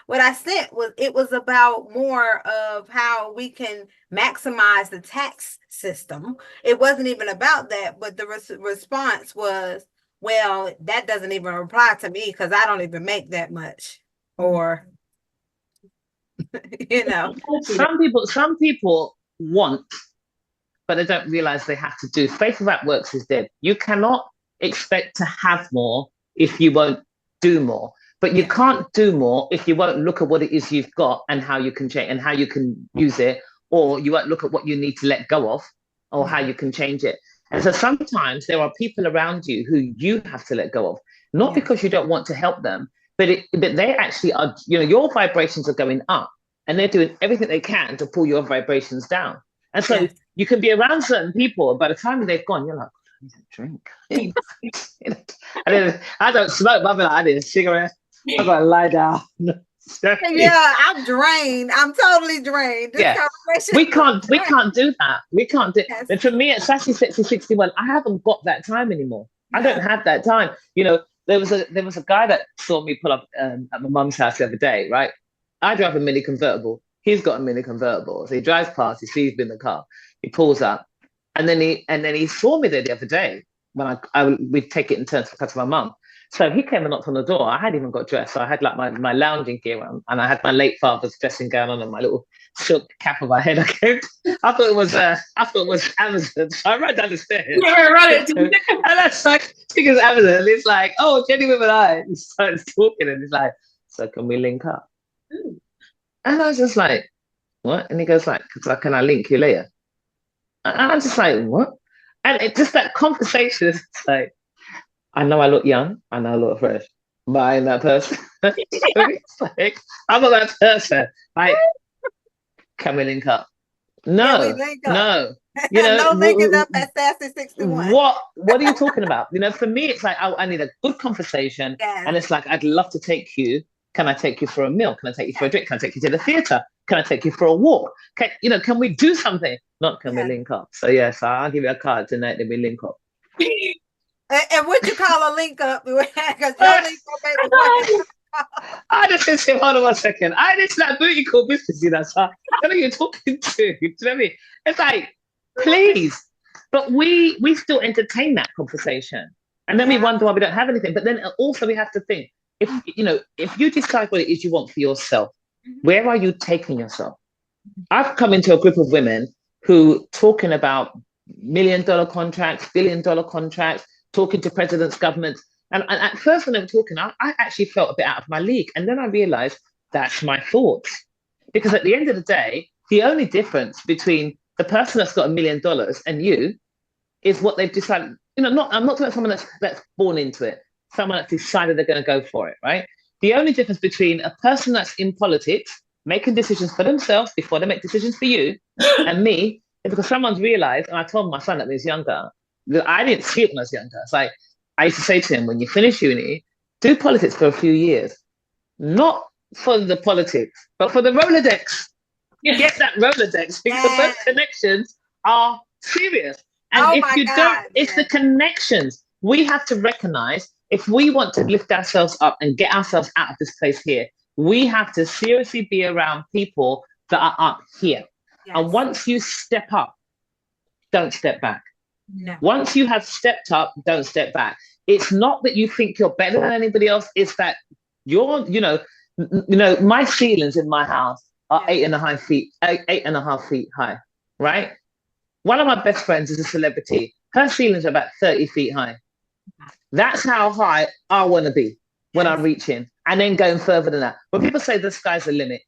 what I sent was it was about more of how we can maximize the tax system. It wasn't even about that, but the response was, well, that doesn't even apply to me because I don't even make that much. Or, you know, Some people want, but they don't realize they have to do. Faith without works is dead. You cannot expect to have more if you won't do more. But you yeah, can't do more if you won't look at what it is you've got and how you can change and how you can use it, or you won't look at what you need to let go of or how yeah, you can change it. And so sometimes there are people around you who you have to let go of, not yeah, because you don't want to help them, but they actually are, your vibrations are going up and they're doing everything they can to pull your vibrations down. And so yes. you can be around certain people, by the time they've gone, you're like, I need a drink. I don't smoke, but I need a cigarette. I gotta lie down. Yeah, I'm drained. I'm totally drained. This Yeah. conversation We was can't we drained. can't do that. We can't do Yes. and for me at Sassy Sexy 61, I haven't got that time anymore. I don't Yeah. have that time. There was a guy that saw me pull up at my mum's house the other day, right? I drive a mini convertible. He's got a mini convertible. So he drives past, he sees me in the car, he pulls up, and then he saw me there the other day when we'd take it in turns to cut to my mum. So he came and knocked on the door. I hadn't even got dressed. So I had like my lounging gear on and I had my late father's dressing gown on and my little silk cap on my head. I thought it was Amazon. So I ran down the stairs. Yeah, right. And that's like, I think it's Amazon. It's like, oh, Jenny with an eye. He starts talking and he's like, so can we link up? And I was just like, what? And he goes like, can I link you later? And I'm just like, what? And it just that conversation is like, I know I look young, I know I look fresh, but I ain't that person. It's like, I'm not that person. Like, can we link up? Can we No, link up? no. You know, No linking up at Sassy 61. what are you talking about? You know, for me, it's like I need a good conversation, Yes. and it's like I'd love to take you. Can I take you for a meal? Can I take you for a drink? Can I take you to the theater? Can I take you for a walk? Can we do something? Not can we Yes. link up? So yes, I'll give you a card tonight. Then we link up. And what you call a link up? Because your link up ain't the way. I just said to him, hold on 1 second. I just like booty call business, you know. So what are you talking to? Do you know what I mean? It's like, please. But we still entertain that conversation. And then we Yeah. wonder why we don't have anything. But then also we have to think, if you decide what it is you want for yourself, where are you taking yourself? I've come into a group of women who talking about $1 million contracts, $1 billion contracts, talking to presidents, governments. And at first when they were talking, I actually felt a bit out of my league. And then I realized that's my thoughts. Because at the end of the day, the only difference between the person that's got $1 million and you is what they've decided. I'm not talking about someone that's born into it, someone that's decided they're going to go for it, right? The only difference between a person that's in politics, making decisions for themselves before they make decisions for you, and me, is because someone's realized, and I told my son that when he was younger, that I didn't see it when I was younger. It's like, I used to say to him, when you finish uni, do politics for a few years, not for the politics, but for the Rolodex. Get that Rolodex because those connections are serious. And Oh if my you don't, God. it's the connections. We have to recognize if we want to lift ourselves up and get ourselves out of this place here, we have to seriously be around people that are up here. Yes. And once you step up, don't step back. No. Once you have stepped up, don't step back. It's not that you think you're better than anybody else. It's that my ceilings in my house are 8.5 feet high, right? One of my best friends is a celebrity. Her ceilings are about 30 feet high. That's how high I want to be when I'm reaching, and then going further than that. When people say the sky's the limit,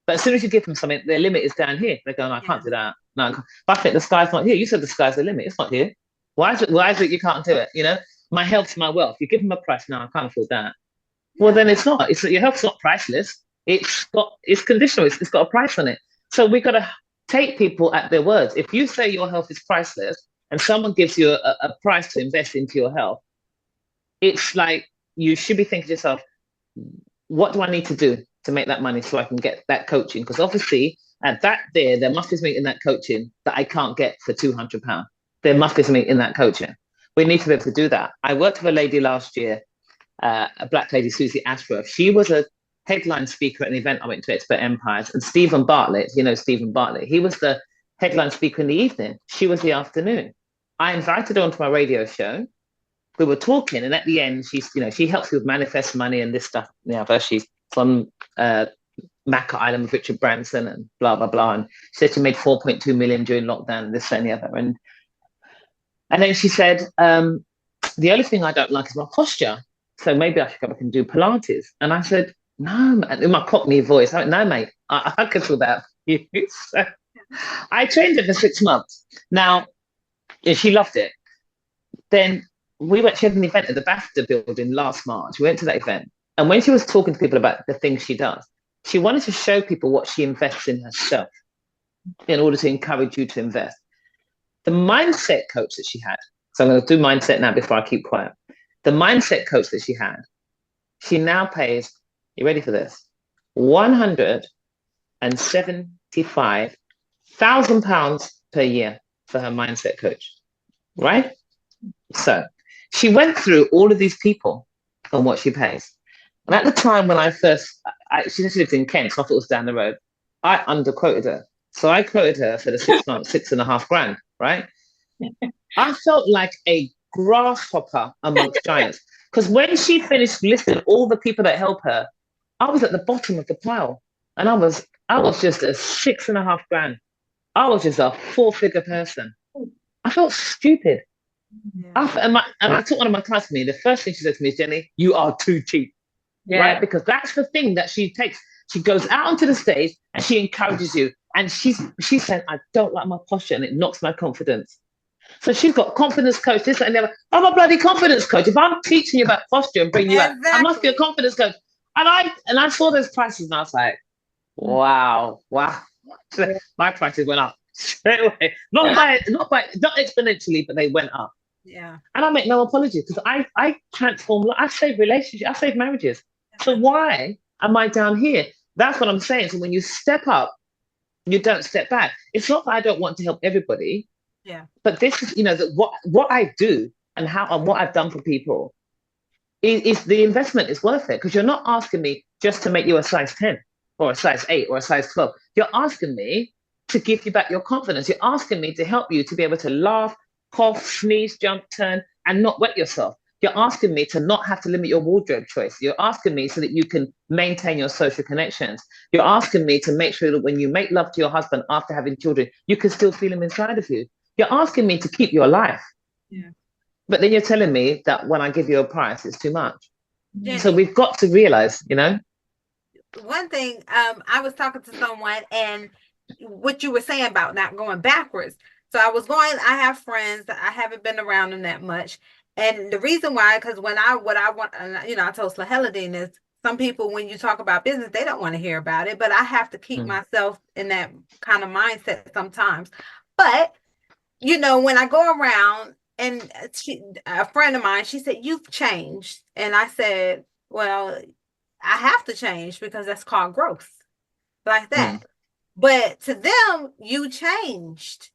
but as soon as you give them something, their limit is down here. They go, no, I can't do that. No, I can't. But I think the sky's not here. You said the sky's the limit. It's not here. Why is it you can't do it? My health's my wealth. You give them a price. No, I can't afford that. Well, then it's not. It's your health's not priceless. It's conditional. It's got a price on it. So we got to take people at their words. If you say your health is priceless and someone gives you a price to invest into your health, it's like you should be thinking to yourself, what do I need to do to make that money so I can get that coaching? Because obviously at that there must be something in that coaching that I can't get for £200. There must be something in that coaching. We need to be able to do that. I worked with a lady last year, a black lady, Susie Ashworth. She was a headline speaker at an event I went to, Expert Empires. And Stephen Bartlett, Stephen Bartlett, he was the headline speaker in the evening. She was the afternoon. I invited her onto my radio show. We were talking, and at the end, she helps me with manifest money and this stuff. She's from Maca Island with Richard Branson and blah, blah, blah. And she said she made 4.2 million during lockdown and this and the other. And then she said, the only thing I don't like is my posture. So maybe I should go back and do Pilates. And I said, no, in my Cockney voice, I went, no, mate, I can do that. So I trained her for 6 months. Now, she loved it. Then she had an event at the BAFTA building last March. We went to that event. And when she was talking to people about the things she does, she wanted to show people what she invests in herself in order to encourage you to invest. The mindset coach that she had, so I'm going to do mindset now before I keep quiet. The mindset coach that she had, she now pays, you ready for this? £175,000 per year for her mindset coach, right? So she went through all of these people and what she pays. And at the time when she lived in Kent, so I thought it was down the road, I underquoted her. So I quoted her for the 6 months, £6.5 grand, right? I felt like a grasshopper amongst giants. Because when she finished listing all the people that help her, I was at the bottom of the pile. And I was just a £6.5 grand. I was just a 4-figure person. I felt stupid. Yeah. And I took one of my clients to me. The first thing she said to me is, Jenny, you are too cheap. Yeah. Right? Because that's the thing that she takes. She goes out onto the stage and she encourages you. And she's saying, I don't like my posture and it knocks my confidence. So she's got confidence coach, this and the other. I'm a bloody confidence coach. If I'm teaching you about posture and bringing you out, I must be a Exactly. confidence coach. And I saw those prices and I was like, wow, wow. Yeah. My prices went up straight away. Not exponentially, but they went up. Yeah. And I make no apology because I transform, I save relationships, I save marriages. So why am I down here? That's what I'm saying. So when you step up, you don't step back. It's not that I don't want to help everybody, Yeah. but this is, that what I do and how and what I've done for people is the investment is worth it because you're not asking me just to make you a size 10 or a size 8 or a size 12. You're asking me to give you back your confidence. You're asking me to help you to be able to laugh, cough, sneeze, jump, turn, and not wet yourself. You're asking me to not have to limit your wardrobe choice. You're asking me so that you can maintain your social connections. You're asking me to make sure that when you make love to your husband after having children, you can still feel him inside of you. You're asking me to keep your life. Yeah. But then you're telling me that when I give you a price, it's too much. So Jenni, we've got to realize, one thing, I was talking to someone and what you were saying about not going backwards. So I have friends that I haven't been around them that much. And the reason why, because what I want, I told Slaheladine is some people, when you talk about business, they don't want to hear about it, but I have to keep myself in that kind of mindset sometimes. But, when I go around and a friend of mine, she said, you've changed. And I said, well, I have to change because that's called growth, like that. But to them, you changed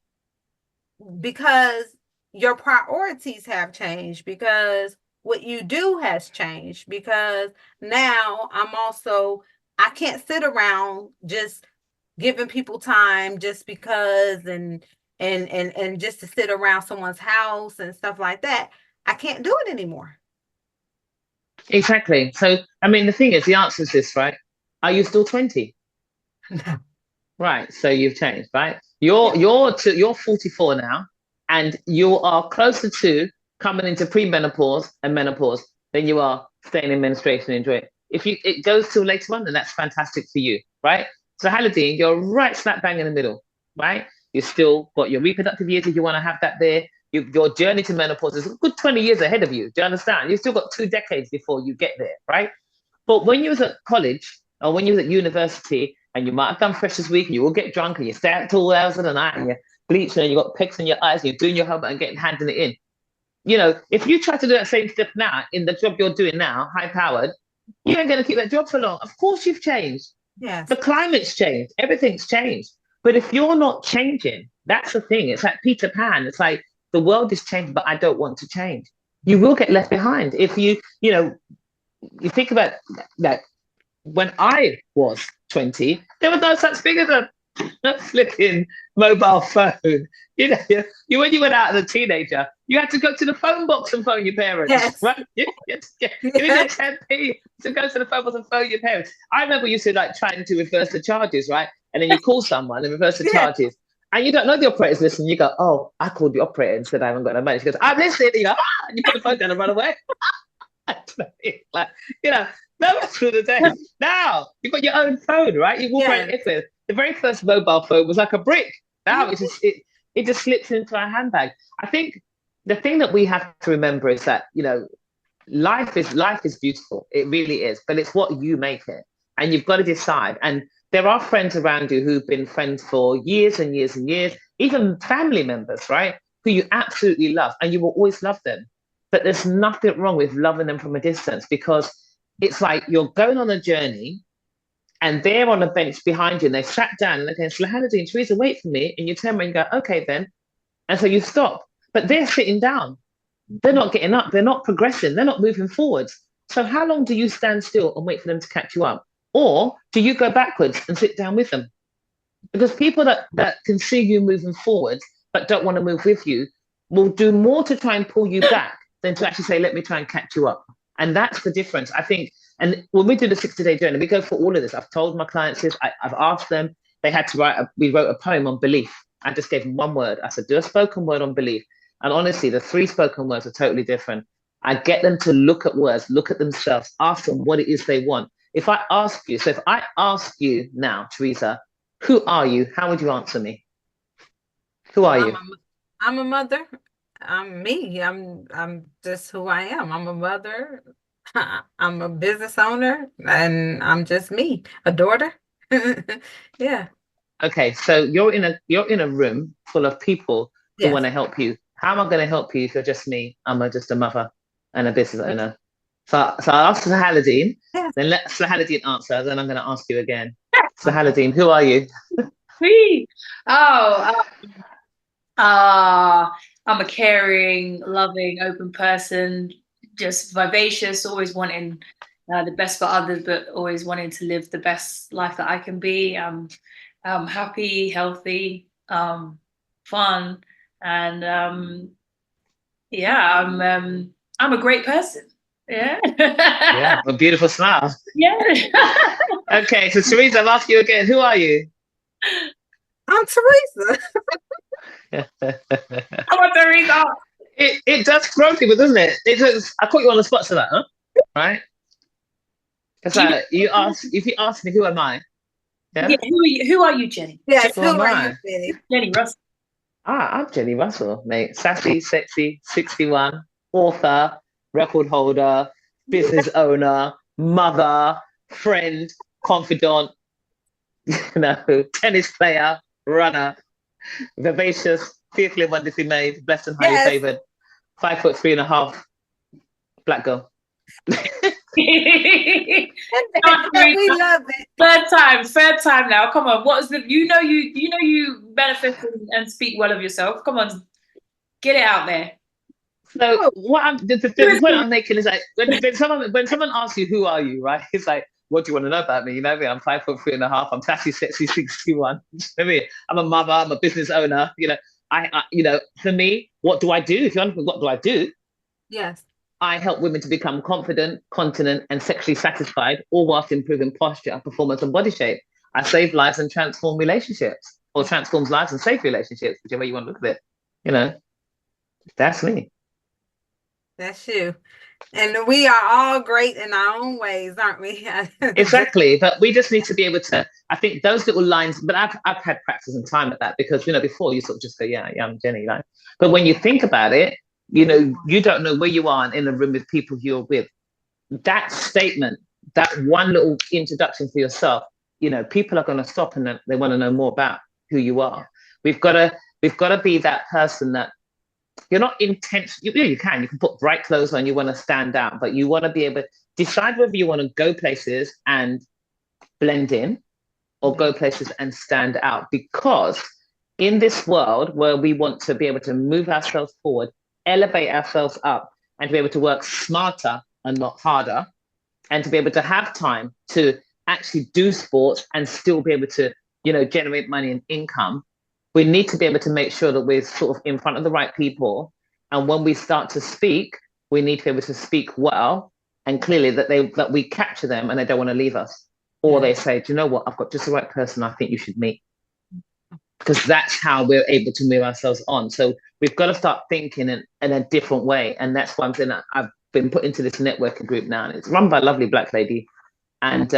because your priorities have changed, because what you do has changed, because now I can't sit around just giving people time just because and just to sit around someone's house and stuff like that. I can't do it anymore. Exactly. So, I mean, the thing is, the answer is this, right? Are you still 20? Right. So you've changed, right? Yeah. You're 44 now, and you are closer to coming into premenopause and menopause than you are staying in menstruation and enjoy it. If it goes till later on, then that's fantastic for you, right? So Haladine, you're right slap bang in the middle, right? You still got your reproductive years if you want to have that there. Your journey to menopause is a good 20 years ahead of you. Do you understand? You've still got 2 decades before you get there, right? But when you was at college or when you was at university and you might have done freshers week and you will get drunk and you stay out till hours of the night and you're bleaching and you got pegs in your eyes and you're doing your homework and getting handing it in. If you try to do that same stuff now in the job you're doing now, high powered, you ain't going to keep that job for long. Of course you've changed. Yes. The climate's changed. Everything's changed. But if you're not changing, that's the thing. It's like Peter Pan. It's like the world is changing, but I don't want to change. You will get left behind. If you you think about that when I was 20, there was no such thing as a flipping mobile phone. When you went out as a teenager, you had to go to the phone box and phone your parents. Yes. Right? You needed 10p to go to the phone box and phone your parents. I remember you used to like trying to reverse the charges, right? And then you call someone and reverse the charges. And you don't know the operator's listening. You go, oh, I called the operator and said I haven't got no money. She goes, I'm listening. And you go, and you put the phone down and run away. Like, that was through the day. Now you've got your own phone, right? You walk around everywhere. The very first mobile phone was like a brick. Now it just slips into our handbag. I think the thing that we have to remember is that life is beautiful. It really is, but it's what you make it, and you've got to decide. And there are friends around you who've been friends for years and years and years, even family members, right? Who you absolutely love, and you will always love them. But there's nothing wrong with loving them from a distance because it's like you're going on a journey and they're on a bench behind you and they sat down and they're going, Slahanadine and Teresa, wait for me. And you turn around and go, okay, then. And so you stop. But they're sitting down. They're not getting up. They're not progressing. They're not moving forwards. So how long do you stand still and wait for them to catch you up? Or do you go backwards and sit down with them? Because people that can see you moving forward but don't want to move with you will do more to try and pull you back than to actually say, let me try and catch you up. And that's the difference, I think. And when we do the 60-day journey, we go for all of this. I've told my clients this. I've asked them. They had to we wrote a poem on belief. I just gave them one word. I said, do a spoken word on belief. And honestly, the 3 spoken words are totally different. I get them to look at words, look at themselves, ask them what it is they want. If I ask you, so if I ask you now, Teresa, who are you? How would you answer me? Who are I'm you? a, I'm a mother. I'm me. I'm just who I am. I'm a mother. I'm a business owner, and I'm just me, a daughter. Yeah. Okay, so you're in a room full of people who want Yes. to help you. How am I going to help you if you're just me? Just a mother and a business owner. So I'll ask Sahaladin, Yes. then let Sahaladin answer, then I'm going to ask you again. Sahaladin, who are you? Whee! Oh, I'm a caring, loving, open person, just vivacious, always wanting the best for others, but always wanting to live the best life that I can be. I'm happy, healthy, fun, and yeah, I'm a great person. Yeah. Yeah, a beautiful smile. Yeah. Okay, so Teresa, I'll ask you again. Who are you? I'm Teresa. I want the result. It does throw people, doesn't it? It does. I caught you on the spot to that, huh? Right? It's Do you like you ask if you ask me who am I? Yeah, Yeah? who are you? Who are you, Jenny? Yes. Who Who am are you, I? Jenny? Jenny Russell. I'm Jenni Russell, mate. Sassy, sexy, 61, author, record holder, business owner, mother, friend, confidant, tennis player, runner, vivacious, fearfully and wonderfully made, blessed and highly Yes. favored, 5'3.5", black girl. We love it. Third time now. Come on. What is the you benefit and speak well of yourself. Come on, get it out there. So Oh, the point I'm making is like when someone asks you who are you, right? It's like, what do you want to know about me? You know what I mean? I'm 5'3.5". I'm sassy, sexy, 61. You know what I mean? I'm a mother. I'm a business owner. For me, what do I do? If you want, what do I do? yes. I help women to become confident, continent, and sexually satisfied, all whilst improving posture, performance, and body shape. I save lives and transform relationships, or transforms lives and save relationships, whichever way you want to look at it. You know, that's me. That's you. And we are all great in our own ways, aren't we? Just Exactly, but we just need to be able to. I think those little lines. But I've had practice and time at that because before you sort of just go, yeah, yeah, I'm Jenny, like. But when you think about it, you don't know where you are in a room with people you're with. That statement, that one little introduction for yourself, people are going to stop and they want to know more about who you are. We've got to be that person that you're not intense. You can put bright clothes on. You want to stand out, but you want to be able to decide whether you want to go places and blend in or go places and stand out. Because in this world where we want to be able to move ourselves forward, elevate ourselves up, and to be able to work smarter and not harder, and to be able to have time to actually do sports and still be able to, generate money and income, we need to be able to make sure that we're sort of in front of the right people. And when we start to speak, we need to be able to speak well and clearly that we capture them and they don't want to leave us. Or they say, do you know what? I've got just the right person I think you should meet. Because that's how we're able to move ourselves on. So we've got to start thinking in a different way. And that's why I've been put into this networking group now. And it's run by a lovely black lady. And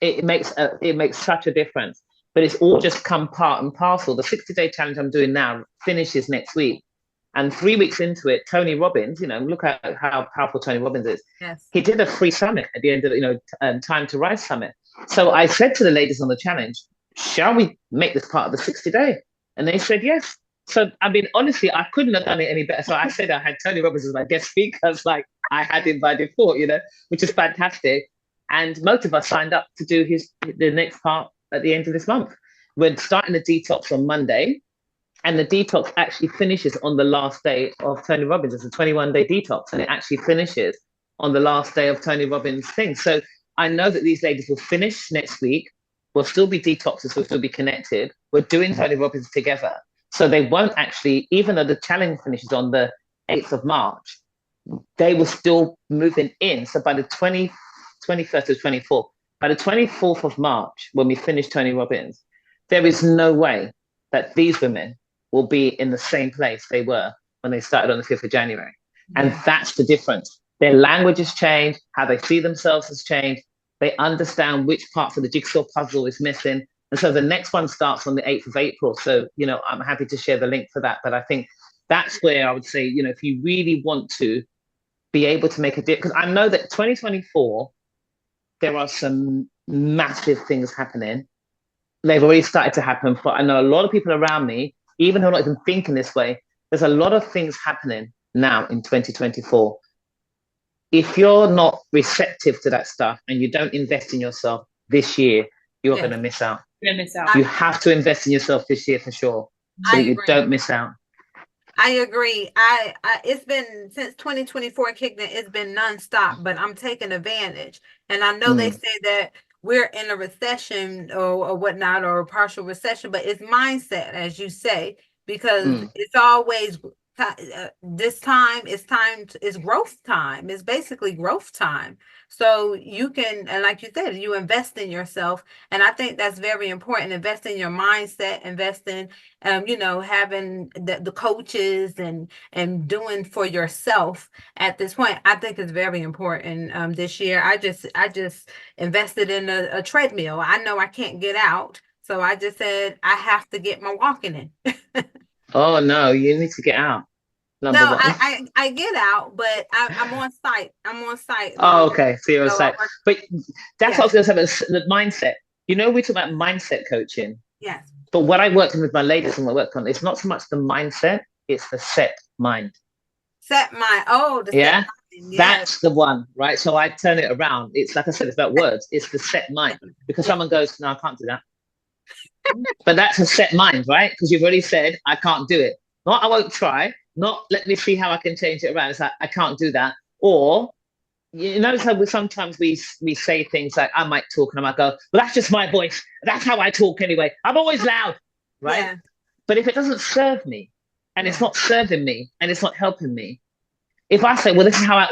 it makes such a difference. But it's all just come part and parcel. The 60-day challenge I'm doing now finishes next week. And 3 weeks into it, Tony Robbins, look at how powerful Tony Robbins is. yes. He did a free summit at the end of, Time to Rise summit. So I said to the ladies on the challenge, shall we make this part of the 60-day? And they said yes. So, I mean, honestly, I couldn't have done it any better. So I said I had Tony Robbins as my guest speaker, like I had him by default, which is fantastic. And most of us signed up to do the next part at the end of this month. We're starting the detox on Monday, and the detox actually finishes on the last day of Tony Robbins. It's a 21-day detox, and it actually finishes on the last day of Tony Robbins' thing. So I know that these ladies will finish next week. We'll still be detoxes, we'll still be connected. We're doing Tony Robbins together. So they won't actually, even though the challenge finishes on the 8th of March, they were still moving in. So by the 21st or 24th, by the 24th of March, when we finish Tony Robbins, there is no way that these women will be in the same place they were when they started on the 5th of January. And that's the difference. Their language has changed, how they see themselves has changed, They understand which parts of the jigsaw puzzle is missing. And so the next one starts on the 8th of April. So, I'm happy to share the link for that. But I think that's where I would say, if you really want to be able to make a difference, because I know that 2024, there are some massive things happening. They've already started to happen. But I know a lot of people around me, even who are not even thinking this way, there's a lot of things happening now in 2024. If you're not receptive to that stuff and you don't invest in yourself this year, you're going to miss out. You're gonna miss out. You have to invest in yourself this year for sure, so you don't miss out. I agree. It's been since 2024 kicked in, it's been nonstop, but I'm taking advantage. And I know they say that we're in a recession or whatnot, or a partial recession, but it's mindset, as you say, because it's always this time it's growth time. It's basically growth time. So you can, and like you said, you invest in yourself. And I think that's very important. Invest in your mindset, invest in having the coaches and doing for yourself at this point. I think is very important. This year, I just invested in a treadmill. I know I can't get out, so I just said I have to get my walking in. Oh no, you need to get out. No, I get out, but I'm on site. I'm on site. Oh, okay. So you're on site. But that's what I was going to say, the mindset. We talk about mindset coaching. Yes. But what I worked on with my ladies and what I worked on, it's not so much the mindset, it's the set mind. Set mind. Oh, the yeah. Set mind. Yes. That's the one, right? So I turn it around. It's like I said, it's about words. It's the set mind. Because someone goes, no, I can't do that. But that's a set mind, right? Because you've already said, I can't do it. Not, I won't try. Not, let me see how I can change it around. It's like, I can't do that. Or, how sometimes we say things like, I might talk and I might go, well, that's just my voice. That's how I talk anyway. I'm always loud, right? Yeah. But if it doesn't serve me, and it's not serving me, and it's not helping me, if I say, well, this is how I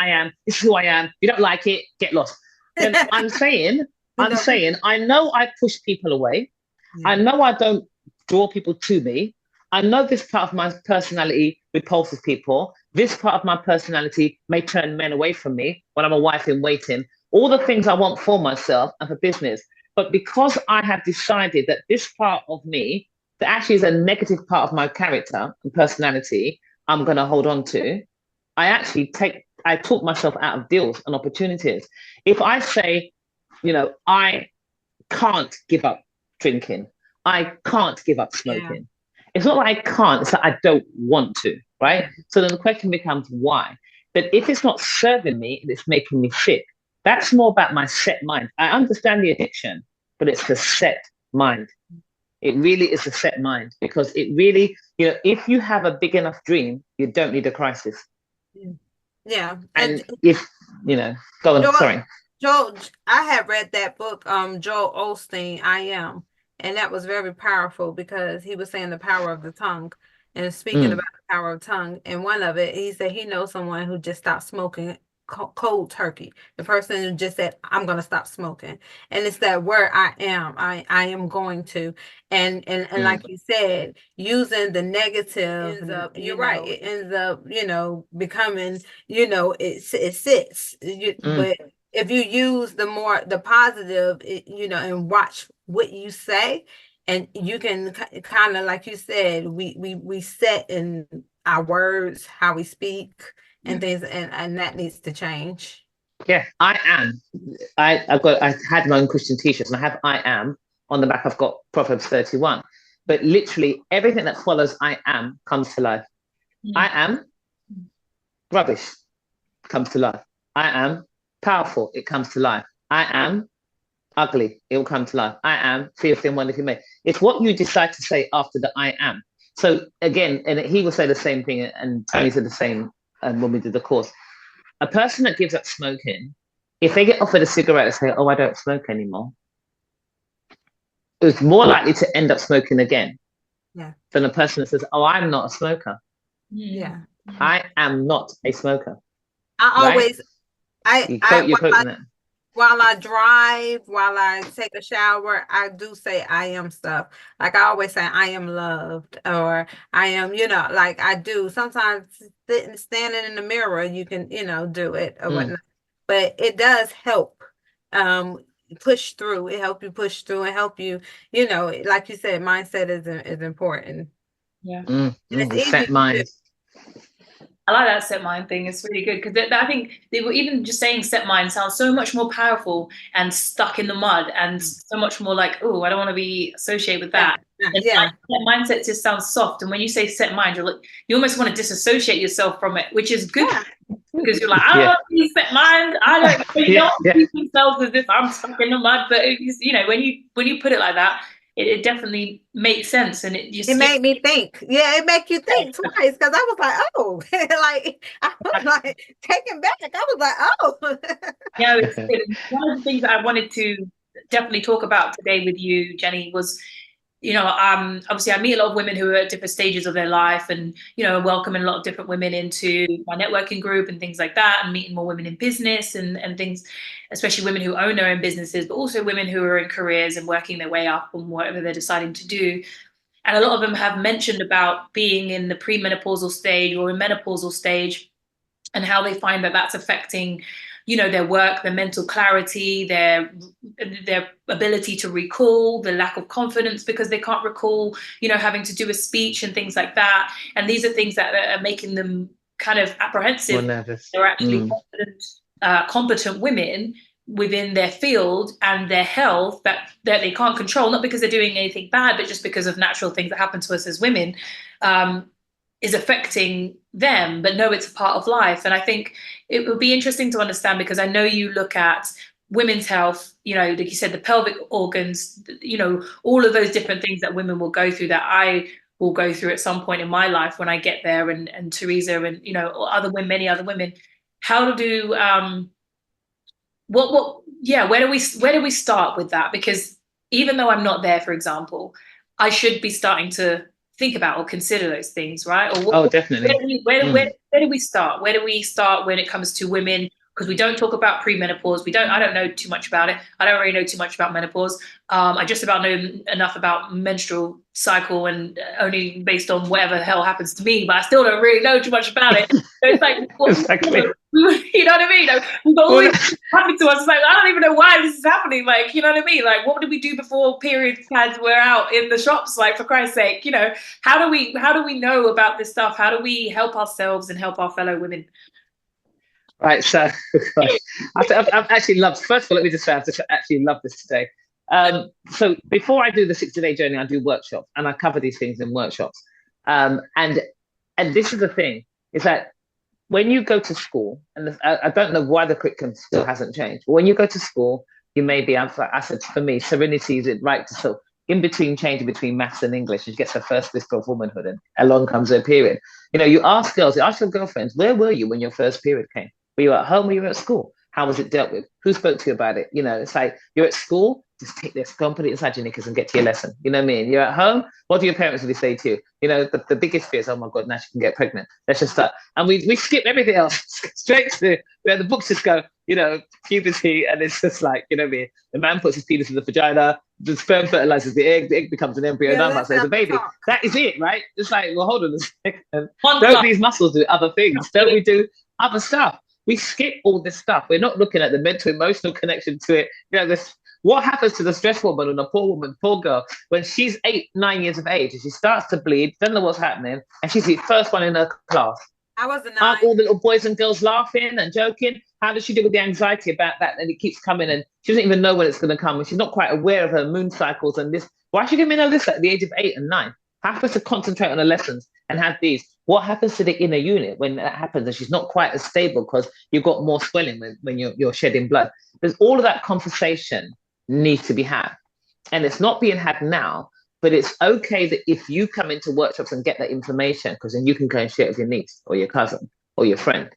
am, this is who I am, you don't like it, get lost. Then I'm saying, I know I push people away. Yeah. I know I don't draw people to me. I know this part of my personality repulses people. This part of my personality may turn men away from me when I'm a wife in waiting. All the things I want for myself and for business. But because I have decided that this part of me, that actually is a negative part of my character and personality, I'm going to hold on to, I talk myself out of deals and opportunities. If I say, I can't give up drinking, I can't give up smoking. Yeah. It's not like I can't, it's like I don't want to, right? So then the question becomes why? But if it's not serving me and it's making me sick, that's more about my set mind. I understand the addiction, but it's the set mind. It really is a set mind, because it really, if you have a big enough dream, you don't need a crisis. Yeah. And if, go on, Joel, sorry. Joel, I have read that book, Joel Osteen, I Am. And that was very powerful, because he was saying the power of the tongue and speaking about the power of tongue. And one of it, he said he knows someone who just stopped smoking cold turkey. The person who just said, I'm going to stop smoking. And it's that word, I am going to. And like you said, using the negative, ends up, you're right. It ends up, becoming, it sits. But if you use the positive, and watch what you say, and you can kind of, like you said, we set in our words, how we speak and things, and that needs to change. Yeah, I am. I had my own Christian t-shirts, and I have I am on the back. I've got Proverbs 31, but literally everything that follows I am comes to life. I am rubbish comes to life. I am powerful, it comes to life. I am ugly, it will come to life. I am fearfully and wonderfully made. It's what you decide to say after the I am. So again, and he will say the same thing, and Tony said the same when we did the course. A person that gives up smoking, if they get offered a cigarette and say, oh, I don't smoke anymore, it's more likely to end up smoking again than a person that says, oh, I'm not a smoker. Yeah. I am not a smoker. I always, while I drive, while I take a shower, I do say I am stuff. Like I always say, I am loved, or I am, like I do. Sometimes standing in the mirror, you can, do it or whatnot. But it does help push through. It help you push through and help you, like you said, mindset is important. Yeah. And it's The easy set to mind. do. I like that set mind thing. It's really good because I think they were even just saying set mind sounds so much more powerful and stuck in the mud and so much more like, oh, I don't want to be associated with that. And Yeah. mindset just sounds soft. And when you say set mind, you're like, you almost want to disassociate yourself from it, which is good because you're like, I don't want to be set mind. I don't you know, keep themselves as if I'm stuck in the mud. But when you put it like that, it definitely makes sense, and it made me think. Yeah, it make you think twice because I was like, oh, like I was like taken back. I was like, oh. Yeah, it's one of the things that I wanted to definitely talk about today with you, Jenni, was obviously I meet a lot of women who are at different stages of their life, and welcoming a lot of different women into my networking group and things like that, and meeting more women in business and things, especially women who own their own businesses, but also women who are in careers and working their way up on whatever they're deciding to do. And a lot of them have mentioned about being in the premenopausal stage or in menopausal stage, and how they find that that's affecting their work, their mental clarity, their ability to recall, the lack of confidence because they can't recall having to do a speech and things like that. And these are things that are making them kind of apprehensive. They're actually competent women within their field and their health that they can't control, not because they're doing anything bad, but just because of natural things that happen to us as women, is affecting them. But no, it's a part of life. And I think it would be interesting to understand, because I know you look at women's health, like you said, the pelvic organs, all of those different things that women will go through, that I will go through at some point in my life when I get there, and Teresa and other women, many other women. How to do where do we start with that? Because even though I'm not there, for example, I should be starting to think about or consider those things, right? Or definitely. Where do we start? Where do we start when it comes to women? Because we don't talk about premenopause. I don't know too much about it. I don't really know too much about menopause. I just about know enough about menstrual cycle, and only based on whatever the hell happens to me, but I still don't really know too much about it. So it's like, exactly. You know what I mean? We've got all this happening to us. It's like, I don't even know why this is happening. Like, you know what I mean? Like, what did we do before period pads were out in the shops? Like, for Christ's sake, how do we know about this stuff? How do we help ourselves and help our fellow women? Right. So I've actually loved, first of all, let me just say, I've just actually loved this today. So before I do the 60-day journey, I do workshops, and I cover these things in workshops. And this is the thing, is that when you go to school, and I don't know why the curriculum still hasn't changed, but when you go to school, you may be, I said, for me, Serenity is it right to so in between, changing between maths and English, and she gets her first whisper of womanhood, and along comes her period. You ask girls, you ask your girlfriends, where were you when your first period came? Were you at home? Were you at school? How was it dealt with? Who spoke to you about it? It's like, you're at school, just take this, go and put it inside your knickers and get to your lesson. You know what I mean? You're at home, what do your parents really say to you? The biggest fear is, oh my God, now she can get pregnant. Let's just start. And we skip everything else straight to where the books just go, puberty, and it's just like, what I mean? The man puts his penis in the vagina, the sperm fertilizes the egg becomes an embryo, 9 months later, baby. That is it, right? It's like, well, hold on a second. Don't these muscles do other things? Don't we do other stuff? We skip all this stuff. We're not looking at the mental, emotional connection to it. What happens to the stressed woman and a poor woman, poor girl, when she's 8, 9 years of age and she starts to bleed, doesn't know what's happening, and she's the first one in her class? I was a 9. Aren't all the little boys and girls laughing and joking? How does she deal with the anxiety about that? And it keeps coming, and she doesn't even know when it's going to come. And she's not quite aware of her moon cycles and this. Why should you know this at the age of 8 and 9? Happens to concentrate on the lessons and have these. What happens to the inner unit when that happens and she's not quite as stable because you've got more swelling when you're shedding blood? There's all of that conversation needs to be had. And it's not being had now, but it's okay that if you come into workshops and get that information, because then you can go and share it with your niece or your cousin or your friend.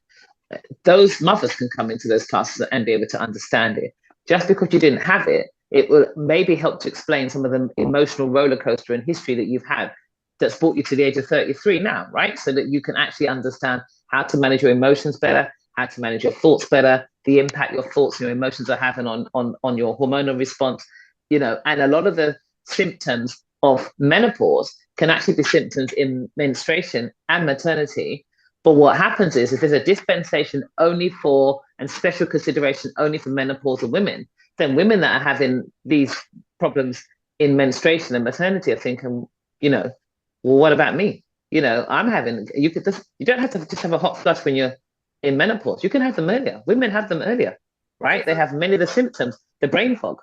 Those mothers can come into those classes and be able to understand it. Just because you didn't have it, it will maybe help to explain some of the emotional roller coaster in history that you've had that's brought you to the age of 33 now, right? So that you can actually understand how to manage your emotions better, how to manage your thoughts better, the impact your thoughts and your emotions are having on your hormonal response, and a lot of the symptoms of menopause can actually be symptoms in menstruation and maternity. But what happens is, if there's a dispensation only for, and special consideration only for menopausal women, then women that are having these problems in menstruation and maternity are thinking, well, what about me? I'm having, you don't have to just have a hot flush when you're in menopause. You can have them earlier. Women have them earlier, right? They have many of the symptoms, the brain fog,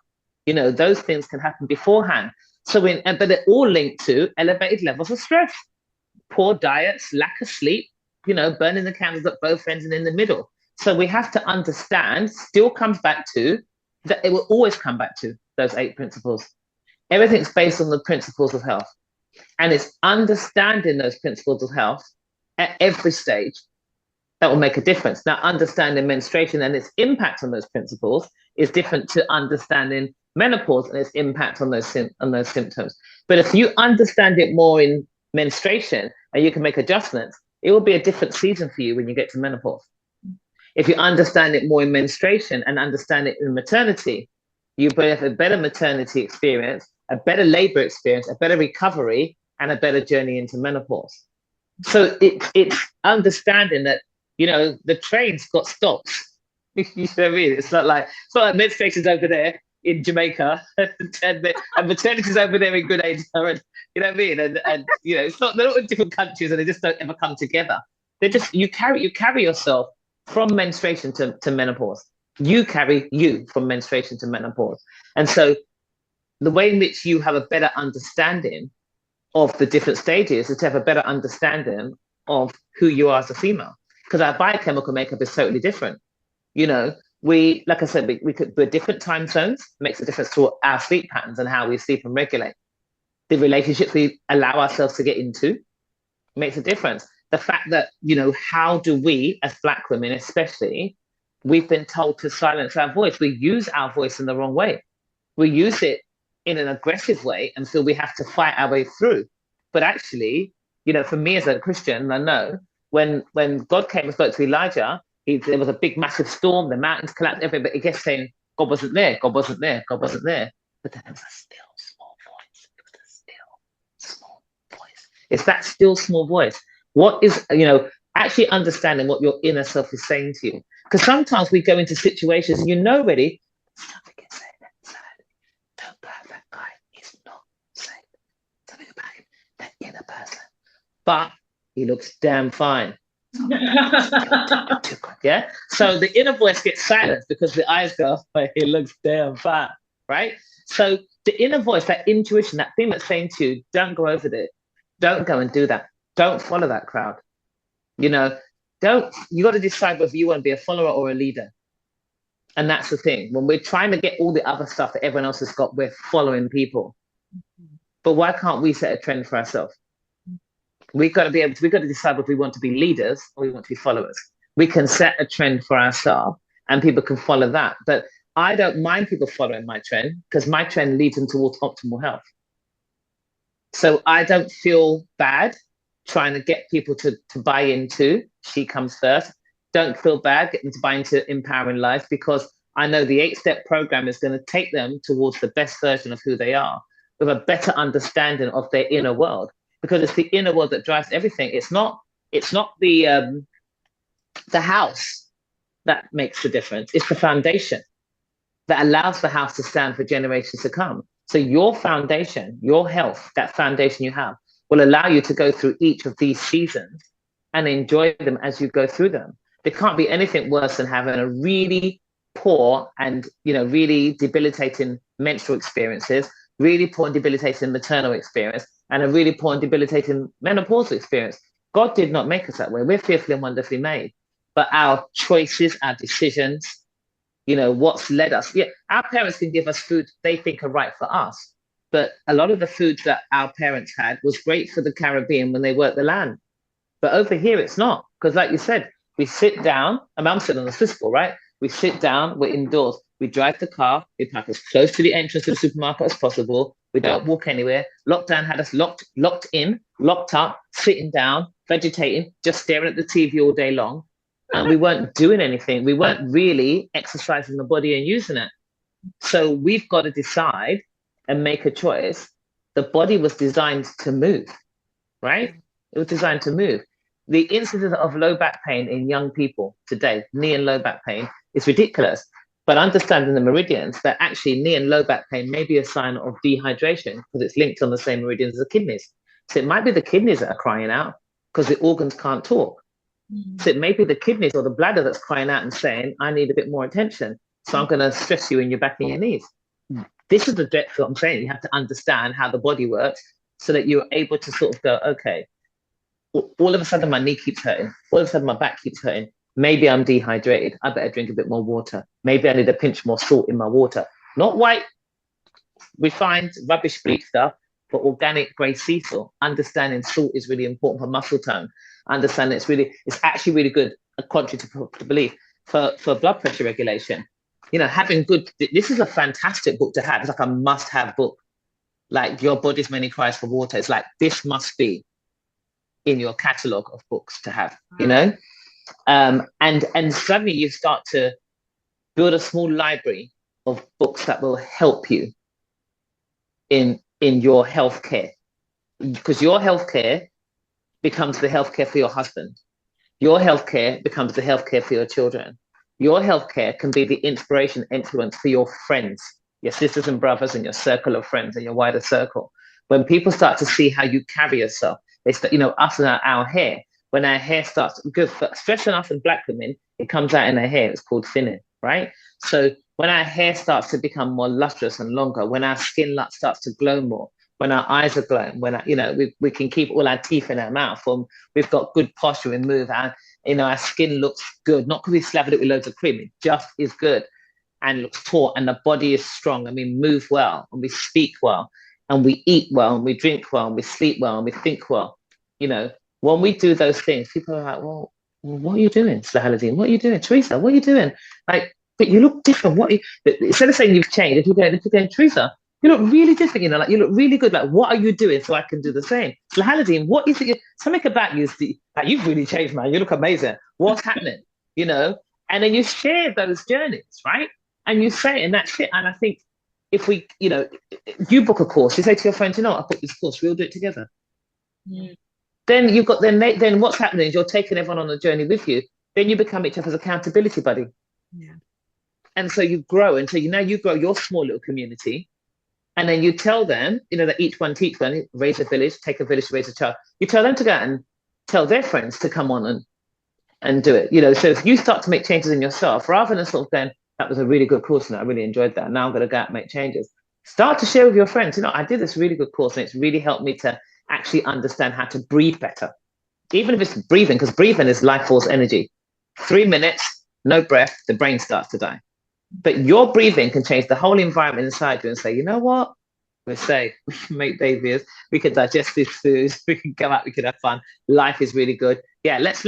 those things can happen beforehand. But they're all linked to elevated levels of stress, poor diets, lack of sleep, burning the candles at both ends and in the middle. So we have to understand, still comes back to that it will always come back to those 8 principles. Everything's based on the principles of health. And it's understanding those principles of health at every stage that will make a difference. Now, understanding menstruation and its impact on those principles is different to understanding menopause and its impact on those symptoms. But if you understand it more in menstruation and you can make adjustments, it will be a different season for you when you get to menopause. If you understand it more in menstruation and understand it in maternity, you have a better maternity experience, a better labor experience, a better recovery, and a better journey into menopause. So it's understanding that, the train's got stops. You know what I mean? It's not like menstruation's over there in Jamaica and maternity's over there in Grenada. And, you know what I mean? And it's not, they're not in different countries and they just don't ever come together. They just, you carry yourself from menstruation to menopause. You carry you from menstruation to menopause. And so the way in which you have a better understanding of the different stages is to have a better understanding of who you are as a female. Because our biochemical makeup is totally different. We, like I said, we're different time zones, makes a difference to our sleep patterns and how we sleep and regulate. The relationships we allow ourselves to get into makes a difference. The fact that, how do we, as Black women especially, we've been told to silence our voice. We use our voice in the wrong way. We use it in an aggressive way and feel we have to fight our way through. But actually, for me as a Christian, I know when God came and spoke to Elijah, there was a big, massive storm, the mountains collapsed, everything, but he kept saying, God wasn't there, God wasn't there, God wasn't there. But then there was a still small voice. It was a still small voice. It's that still small voice. What is, actually understanding what your inner self is saying to you. Because sometimes we go into situations and already, something is saying that, don't go at that guy. He's not saying something about him, that inner person. But he looks damn fine. Yeah. So the inner voice gets silenced because the eyes go, oh, he looks damn fine, right? So the inner voice, that intuition, that thing that's saying to you, don't go over there. Don't go and do that. Don't follow that crowd. You got to decide whether you want to be a follower or a leader. And that's the thing. When we're trying to get all the other stuff that everyone else has got, we're following people. But why can't we set a trend for ourselves? We've got to decide whether we want to be leaders or we want to be followers. We can set a trend for ourselves and people can follow that. But I don't mind people following my trend because my trend leads them towards optimal health. So I don't feel bad trying to get people to buy into She Comes First. Don't feel bad getting to buy into Empowering Life because I know the 8-step program is going to take them towards the best version of who they are with a better understanding of their inner world. Because it's the inner world that drives everything. It's not the house that makes the difference. It's the foundation that allows the house to stand for generations to come. So your foundation, your health, that foundation you have, will allow you to go through each of these seasons and enjoy them as you go through them. There can't be anything worse than having a really poor and really debilitating menstrual experiences, really poor and debilitating maternal experience, and a really poor and debilitating menopausal experience. God did not make us that way. We're fearfully and wonderfully made. But our choices, our decisions, what's led us. Yeah, our parents can give us food they think are right for us. But a lot of the foods that our parents had was great for the Caribbean when they worked the land. But over here, it's not. Because like you said, we sit down, and I'm sitting on the Swiss ball, right? We sit down, we're indoors. We drive the car, we park as close to the entrance to the supermarket as possible. We don't walk anywhere. Lockdown had us locked in, locked up, sitting down, vegetating, just staring at the TV all day long. And we weren't doing anything. We weren't really exercising the body and using it. So we've got to decide and make a choice. The body was designed to move, right? It was designed to move. The incidence of low back pain in young people today, knee and low back pain, is ridiculous. But understanding the meridians, that actually knee and low back pain may be a sign of dehydration because it's linked on the same meridians as the kidneys. So it might be the kidneys that are crying out because the organs can't talk. So it may be the kidneys or the bladder that's crying out and saying, I need a bit more attention. So I'm going to stress you in your back and your knees. This is the depth that I'm saying. You have to understand how the body works so that you're able to sort of go, okay, all of a sudden my knee keeps hurting. All of a sudden my back keeps hurting. Maybe I'm dehydrated. I better drink a bit more water. Maybe I need a pinch more salt in my water. Not white, refined, rubbish bleach stuff, but organic grey sea salt. Understanding salt is really important for muscle tone. Understanding it's actually really good, contrary to belief, for blood pressure regulation. You know, having good, this is a fantastic book to have. It's like a must-have book. Like Your Body's Many Cries for Water. It's like, this must be in your catalogue of books to have, you know? And suddenly you start to build a small library of books that will help you in your healthcare, because your healthcare becomes the healthcare for your husband. Your healthcare becomes the healthcare for your children. Your healthcare can be the inspiration, influence for your friends, your sisters and brothers, and your circle of friends and your wider circle. When people start to see how you carry yourself, they start, you know, us and our hair. When our hair starts, good, especially us and black women, it comes out in our hair. It's called thinning, right? So when our hair starts to become more lustrous and longer, when our skin starts to glow more, when our eyes are glowing, when you know, we can keep all our teeth in our mouth, we've got good posture and move, and you know, our skin looks good, not because we slathered it with loads of cream, it just is good and looks taut, and the body is strong, and we move well, and we speak well, and we eat well, and we drink well, and we sleep well, and we think well. You know, when we do those things, people are like, well, what are you doing, Slahaladin? What are you doing, Teresa? What are you doing? Like, but you look different. Instead of saying you've changed, if you're going, Teresa, you look really different, you know, like you look really good. Like, what are you doing so I can do the same? Slahaladin, what is it? Something about you, like, you've really changed, man. You look amazing. What's happening? You know? And then you share those journeys, right? And you say, and that's it. And I think if we, you know, you book a course, you say to your friends, you know, I booked this course, we'll do it together. Mm. Then you've got, then what's happening is you're taking everyone on the journey with you. Then you become each other's accountability buddy. Yeah. And so you grow. And so now you grow your small little community. And then you tell them, you know, that each one teach one, raise a village, take a village to raise a child. You tell them to go out and tell their friends to come on and do it. You know, so if you start to make changes in yourself, rather than sort of going, that was a really good course and I really enjoyed that, now I'm going to go out and make changes. Start to share with your friends, you know, I did this really good course and it's really helped me to actually understand how to breathe better. Even if it's breathing, because breathing is life force energy. 3 minutes, no breath, the brain starts to die. But your breathing can change the whole environment inside you and say, you know what? We can make babies, we can digest this food, we can go out, we can have fun. Life is really good. Yeah, let's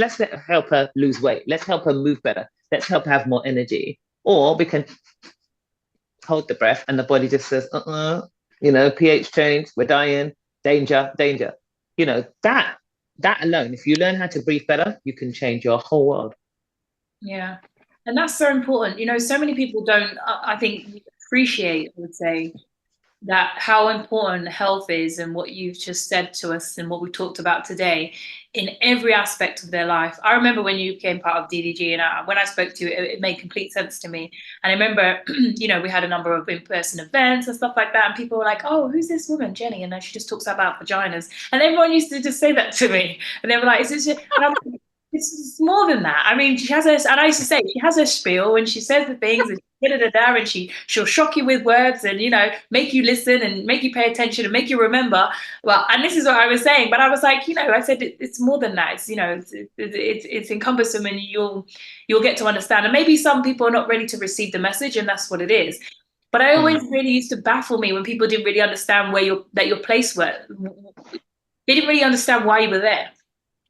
help her lose weight. Let's help her move better. Let's help her have more energy. Or we can hold the breath and the body just says, you know, pH change, we're dying, danger, danger. You know, that alone, if you learn how to breathe better, you can change your whole world. Yeah. And that's so important. You know, so many people don't, I think, appreciate, I would say, that how important health is and what you've just said to us and what we talked about today in every aspect of their life. I remember when you became part of DDG and when I spoke to you, it made complete sense to me. And I remember, you know, we had a number of in-person events and stuff like that. And people were like, oh, who's this woman, Jenny? And then she just talks about vaginas. And everyone used to just say that to me. And they were like, is this? And I'm like, it's more than that. I mean, she has her, and I used to say, she has her spiel and she says the things and and she'll shock you with words and, you know, make you listen and make you pay attention and make you remember. Well, and this is what I was saying, but I was like, you know, I said, it's more than that. It's, you know, it's encompassing and you'll get to understand. And maybe some people are not ready to receive the message and that's what it is. But I always really used to baffle me when people didn't really understand where your place were. They didn't really understand why you were there.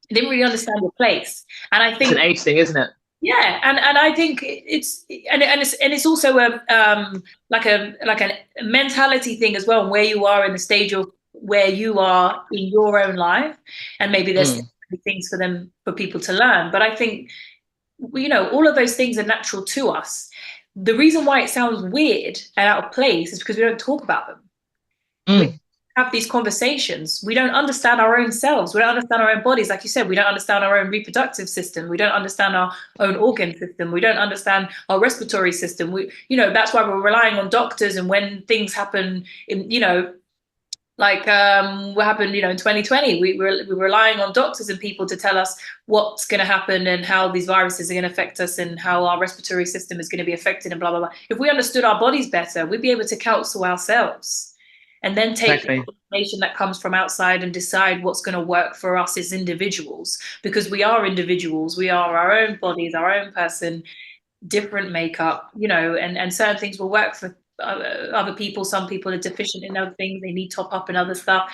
They didn't really understand your place. And I think it's an age thing, isn't it? Yeah, and I think it's also like a mentality thing as well, where you are in the stage of where you are in your own life, and maybe there's things for people to learn. But I think, you know, all of those things are natural to us. The reason why it sounds weird and out of place is because we don't talk about them. have these conversations, we don't understand our own selves. We don't understand our own bodies. Like you said, we don't understand our own reproductive system. We don't understand our own organ system. We don't understand our respiratory system. That's why we're relying on doctors. And when things happen like what happened, in 2020, we're relying on doctors and people to tell us what's going to happen and how these viruses are going to affect us and how our respiratory system is going to be affected and blah, blah, blah. If we understood our bodies better, we'd be able to counsel ourselves and then take the information that comes from outside and decide what's going to work for us as individuals, because we are individuals. We are our own bodies, our own person, different makeup, and certain things will work for other people. Some people are deficient in other things, they need top up and other stuff,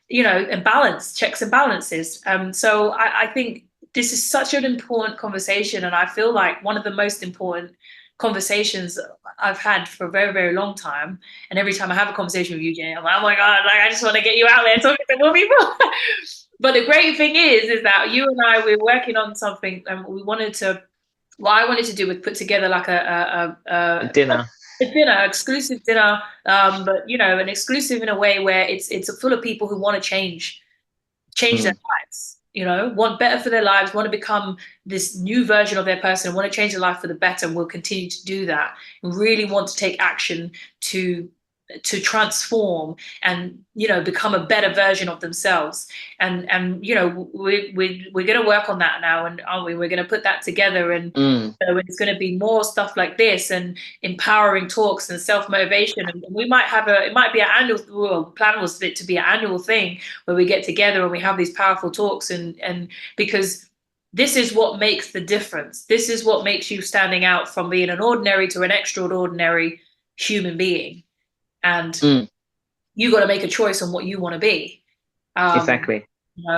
and balance, checks and balances. So I think this is such an important conversation, and I feel like one of the most important conversations I've had for a very, very long time. And every time I have a conversation with you, Jenni, I'm like, oh my God, like I just want to get you out there talking to more people. But the great thing is that you and I, we're working on something, and what I wanted to do was put together like a dinner. Exclusive dinner, but an exclusive in a way where it's full of people who want to change their lives, want better for their lives, want to become this new version of their person, want to change their life for the better, and will continue to do that, and really want to take action to transform and become a better version of themselves. And we're going to work on that now, and aren't we? We're going to put that together, and so it's going to be more stuff like this and empowering talks and self-motivation. And we might have it might be an annual, plan was for it to be an annual thing where we get together and we have these powerful talks, and because this is what makes the difference. This is what makes you standing out from being an ordinary to an extraordinary human being. And you got to make a choice on what you want to be. Exactly.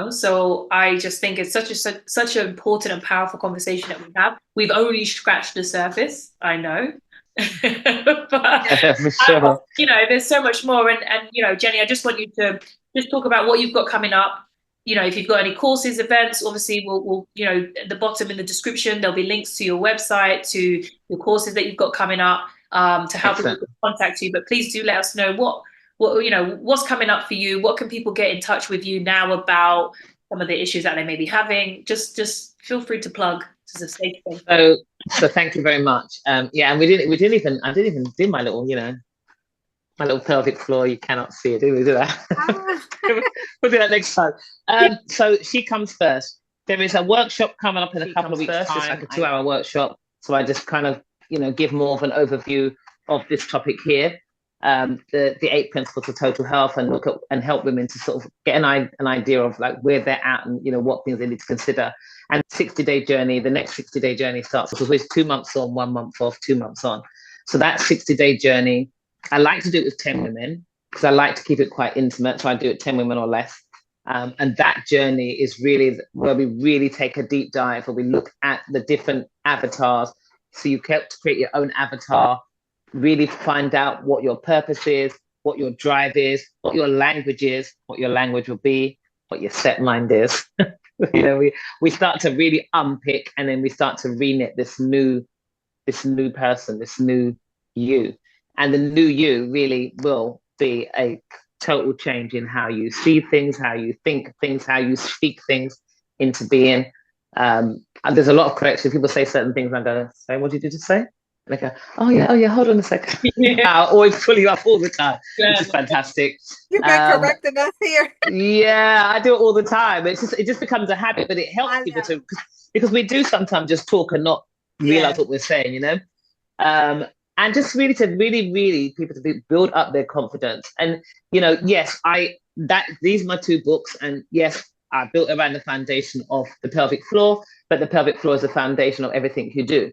So I just think it's such an important and powerful conversation that we have. We've only scratched the surface, I know. But for sure. There's so much more. And Jenni, I just want you to just talk about what you've got coming up. If you've got any courses, events, obviously we'll at the bottom in the description, there'll be links to your website, to your courses that you've got coming up, to help people contact you. But please do let us know what what's coming up for you. What can people get in touch with you now about some of the issues that they may be having? Just feel free to plug. This is a safe thing. So thank you very much. And I didn't even do my little, my little pelvic floor. You cannot see it. Did we do that? We'll do that next time. So she comes first. There is a workshop coming up in a couple of weeks' time. It's like a 2-hour workshop. So I just kind of, give more of an overview of this topic here. The 8 principles of total health, and look at and help women to sort of get an idea of like where they're at and what things they need to consider. And 60-day journey, the next 60-day journey starts with 2 months on, 1 month off, 2 months on. So that 60-day journey, I like to do it with 10 women because I like to keep it quite intimate. So I do it 10 women or less. And that journey is really where we really take a deep dive, where we look at the different avatars. So you have to create your own avatar, really find out what your purpose is, what your drive is, what your language is, what your language will be, what your set mind is. We start to really unpick, and then we start to reknit this new person, this new you. And the new you really will be a total change in how you see things, how you think things, how you speak things into being. And there's a lot of correction. People say certain things and I go, "Say, what did you just say?" And I go, oh yeah, hold on a second. I always pull you up all the time, which is fantastic. You've been correcting us here. Yeah, I do it all the time. It just becomes a habit, but it helps people to, because we do sometimes just talk and not realize what we're saying, and just really people to build up their confidence. And yes, these are my 2 books, and yes, I built around the foundation of the pelvic floor, but the pelvic floor is the foundation of everything you do.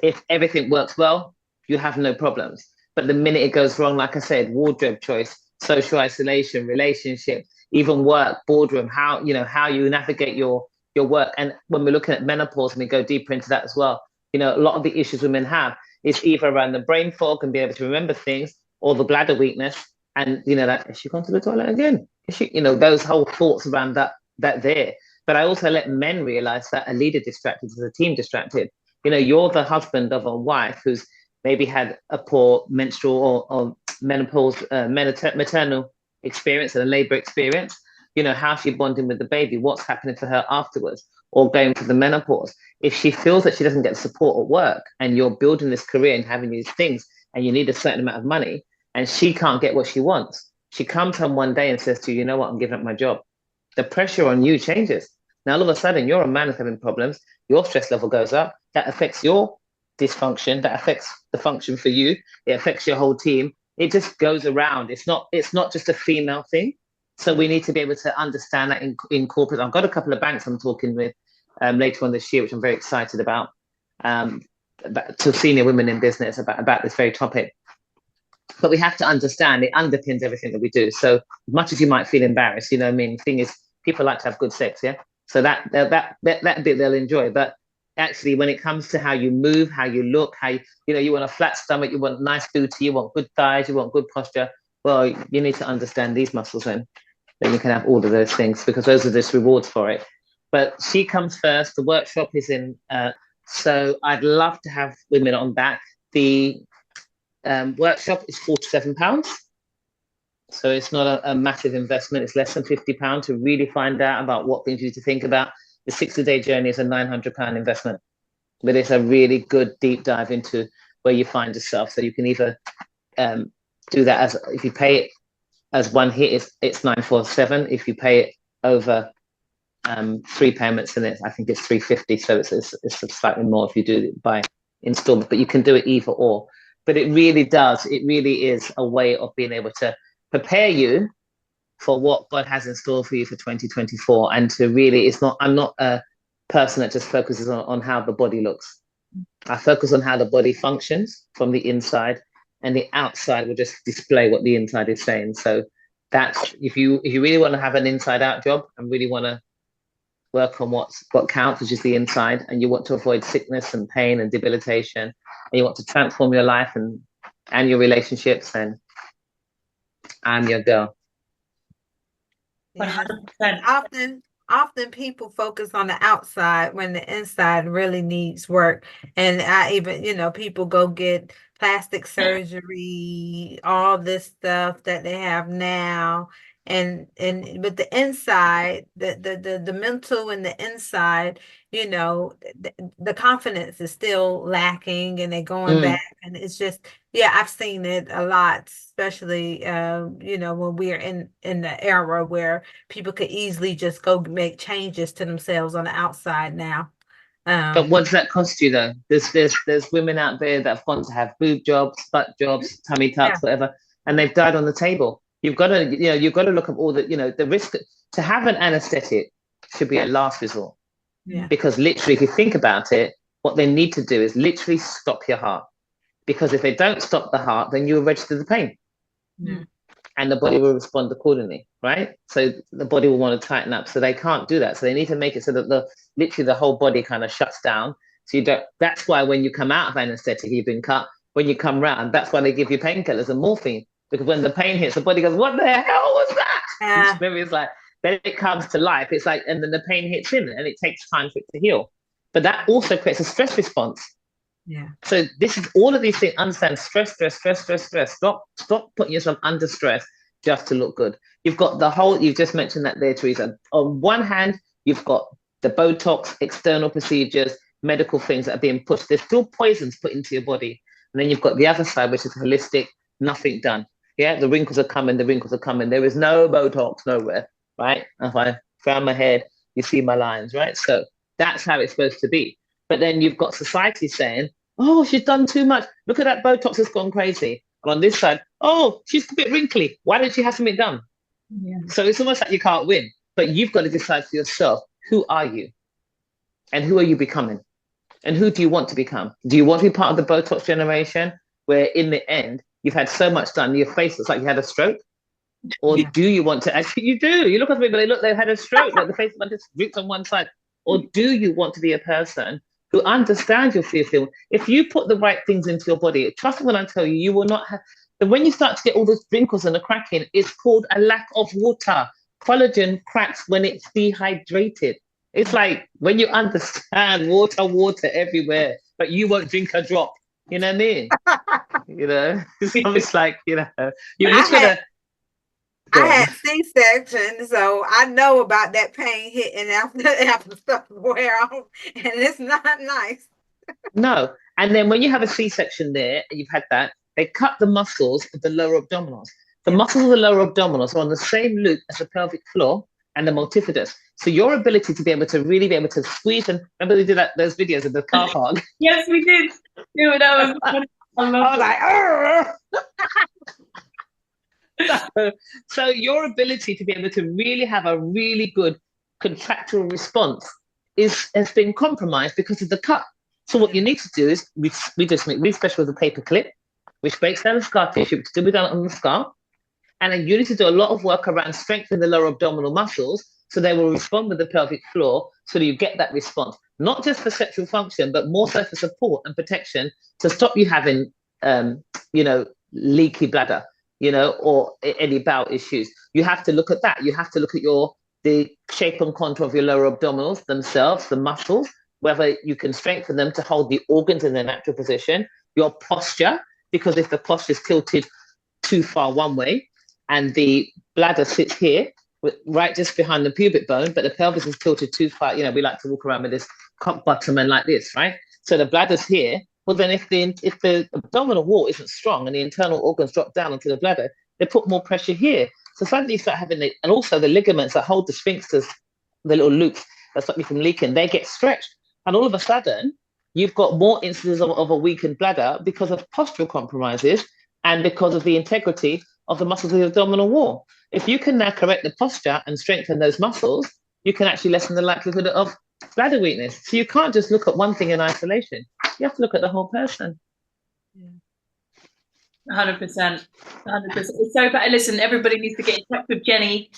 If everything works well, you have no problems. But the minute it goes wrong, like I said, wardrobe choice, social isolation, relationship, even work, boardroom, how you navigate your work. And when we're looking at menopause, and we go deeper into that as well, a lot of the issues women have is either around the brain fog and be able to remember things, or the bladder weakness. And that, is she gone to the toilet again? Is she, those whole thoughts around that there. But I also let men realize that a leader distracted is a team distracted. You're the husband of a wife who's maybe had a poor menstrual or menopause, maternal experience and a labor experience, how's she bonding with the baby? What's happening for her afterwards? Or going through the menopause? If she feels that she doesn't get support at work and you're building this career and having these things and you need a certain amount of money and she can't get what she wants, she comes home one day and says to you, you know what, I'm giving up my job. The pressure on you changes. Now, all of a sudden, you're a man who's having problems. Your stress level goes up. That affects your dysfunction. That affects the function for you. It affects your whole team. It just goes around. It's not just a female thing. So we need to be able to understand that in corporate. I've got a couple of banks I'm talking with later on this year, which I'm very excited about to senior women in business about this very topic. But we have to understand it underpins everything that we do. So as much as you might feel embarrassed, I mean, the thing is, people like to have good sex, yeah? So that bit they'll enjoy. But actually, when it comes to how you move, how you look, how you want a flat stomach, you want nice booty, you want good thighs, you want good posture. Well, you need to understand these muscles then you can have all of those things, because those are just rewards for it. But she comes first. The workshop is in. So I'd love to have women on back. The workshop is £47. So it's not a massive investment. It's less than £50 to really find out about what things you need to think about. The 60-day journey is a £900 investment, but it's a really good deep dive into where you find yourself. So you can either do that as, if you pay it as one hit, it's 947. If you pay it over 3 payments, and I think it's 350. So it's slightly more if you do it by installment, but you can do it either or. But it really is a way of being able to prepare you for what God has in store for you for 2024. And to really, I'm not a person that just focuses on how the body looks. I focus on how the body functions from the inside, and the outside will just display what the inside is saying. So that's, if you really want to have an inside out job and really want to work on what counts, which is the inside, and you want to avoid sickness and pain and debilitation, and you want to transform your life and your relationships, then I'm your girl. Yeah. Often people focus on the outside when the inside really needs work. And I even, people go get plastic surgery, all this stuff that they have now. And with the inside, the mental and the inside, the confidence is still lacking, and they're going back, and it's just, yeah, I've seen it a lot, especially when we're in the era where people could easily just go make changes to themselves on the outside now. But what does that cost you though? There's women out there that have gone to have boob jobs, butt jobs, tummy tucks, whatever, and they've died on the table. You've got to look at all the risk. To have an anesthetic should be a last resort. Yeah. Because literally, if you think about it, what they need to do is literally stop your heart. Because if they don't stop the heart, then you will register the pain. Yeah. And the body will respond accordingly, right? So the body will want to tighten up. So they can't do that. So they need to make it so that literally the whole body kind of shuts down. So that's why when you come out of anesthetic, you've been cut. When you come round, that's why they give you painkillers and morphine. Because when the pain hits, the body goes, what the hell was that? Yeah. It's like, then it comes to life. It's like, and then the pain hits in, and it takes time for it to heal. But that also creates a stress response. Yeah. So this is all of these things. Understand stress. Stop putting yourself under stress just to look good. You've got you've just mentioned that there, Teresa. On one hand, you've got the Botox, external procedures, medical things that are being pushed. There's still poisons put into your body. And then you've got the other side, which is holistic, nothing done. Yeah, the wrinkles are coming. There is no Botox nowhere, right? If I frown my head, you see my lines, right? So that's how it's supposed to be. But then you've got society saying, oh, she's done too much. Look at that Botox has gone crazy. And on this side, oh, she's a bit wrinkly. Why don't she have something done? Yeah. So it's almost like you can't win. But you've got to decide for yourself, who are you? And who are you becoming? And who do you want to become? Do you want to be part of the Botox generation, where in the end, you've had so much done, your face looks like you had a stroke? Or do you want to, actually you do, you look at people, they've had a stroke, like the face just droops on one side. Or do you want to be a person who understands your fear? If you put the right things into your body, trust me when I tell you, you will not have, and when you start to get all those wrinkles and the cracking, it's called a lack of water. Collagen cracks when it's dehydrated. It's like when you understand water everywhere, but you won't drink a drop. You know what I mean? So it's like, you just gotta. Go I on. had C-section, so I know about that pain hitting after stuff wear off, and it's not nice. No. And then when you have a C-section there, and you've had that, they cut the muscles of the lower abdominals. The Yeah. muscles of the lower abdominals are on the same loop as the pelvic floor and the multifidus. So your ability to be able to really be able to squeeze and remember they did that those videos of the calf hog. Yes, we did. Yeah, that was I I love was like, so, so your ability to be able to really have a really good contractual response has been compromised because of the cut. So what you need to do is we just make really special with a paper clip, which breaks down the scar tissue, which still be done on the scar. And then you need to do a lot of work around strengthening the lower abdominal muscles so they will respond with the pelvic floor so that you get that response, not just for sexual function, but more so for support and protection to stop you having, you know, leaky bladder, you know, or any bowel issues. You have to look at that. You have to look at the shape and contour of your lower abdominals themselves, the muscles, whether you can strengthen them to hold the organs in their natural position, your posture, because if the posture is tilted too far one way, and the bladder sits here, right just behind the pubic bone, but the pelvis is tilted too far. You know, we like to walk around with this cock bottom and like this, right? So the bladder's here. Well, then if the abdominal wall isn't strong and the internal organs drop down onto the bladder, they put more pressure here. So suddenly you start having and also the ligaments that hold the sphincters, the little loops that stop you from leaking, they get stretched. And all of a sudden, you've got more instances of a weakened bladder because of postural compromises and because of the integrity of the muscles of the abdominal wall. If you can now correct the posture and strengthen those muscles, you can actually lessen the likelihood of bladder weakness. So you can't just look at one thing in isolation. You have to look at the whole person. 100%. 100%. It's so bad. Listen, everybody needs to get in touch with Jenni,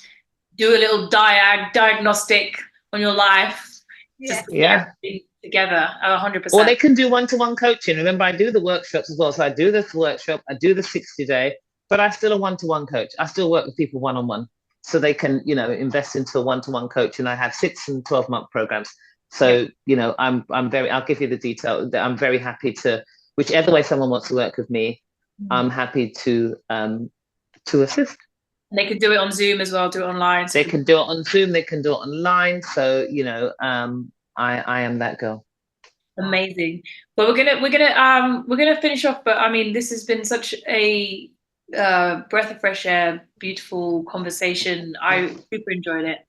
do a little diagnostic on your life, just to get everything together. 100%. Or they can do one-to-one coaching. Remember, I do the workshops as well. So I do this workshop, I do the 60-day, but I'm still a one-to-one coach. I still work with people one-on-one. So they can, you know, invest into a one-to-one coach. And I have 6 and 12-month programs. So, you know, I'll give you the detail. I'm very happy to, whichever way someone wants to work with me, I'm happy to assist. And they can do it on Zoom as well, do it online. They can do it on Zoom, they can do it online. So, you know, I am that girl. Amazing. Well, we're gonna finish off, but I mean, this has been such a breath of fresh air, beautiful conversation. I super enjoyed it,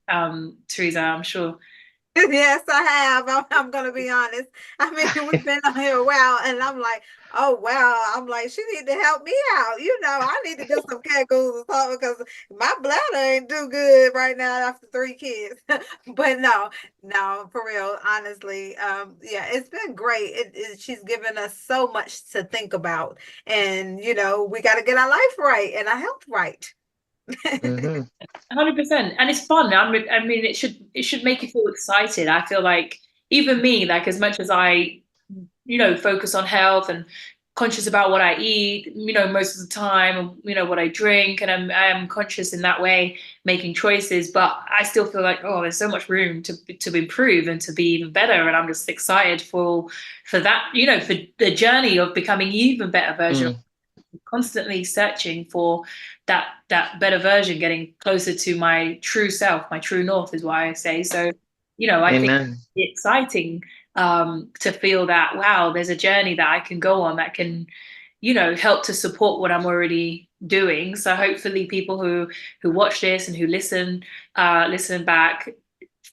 Teresa, I'm sure. Yes, I have. I'm gonna be honest. I mean, we've been on here a while, and I'm like, oh wow. I'm like, she need to help me out. You know, I need to do some kegels or something because my bladder ain't do good right now after 3 kids. But no, for real, honestly, yeah, it's been great. She's given us so much to think about, and you know, we got to get our life right and our health right. 100%, and it's fun. I mean, it should make you feel excited. I feel like even me, like as much as I, you know, focus on health and conscious about what I eat, you know, most of the time, you know, what I drink, and I am conscious in that way, making choices. But I still feel like, oh, there's so much room to improve and to be even better. And I'm just excited for that, you know, for the journey of becoming even better version. Constantly searching for that better version, getting closer to my true self, my true north is why I say. So, you know, I think it's exciting to feel that, wow, there's a journey that I can go on that can, you know, help to support what I'm already doing. So hopefully people who watch this and who listen back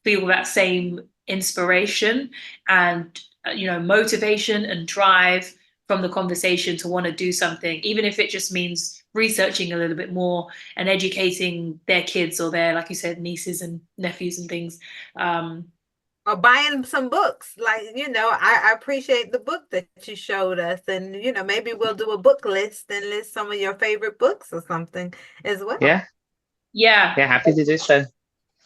feel that same inspiration and, you know, motivation and drive from the conversation to want to do something, even if it just means researching a little bit more and educating their kids or their, like you said, nieces and nephews and things. Or buying some books. Like, you know, I appreciate the book that you showed us. And, you know, maybe we'll do a book list and list some of your favorite books or something as well. Yeah, happy to do so.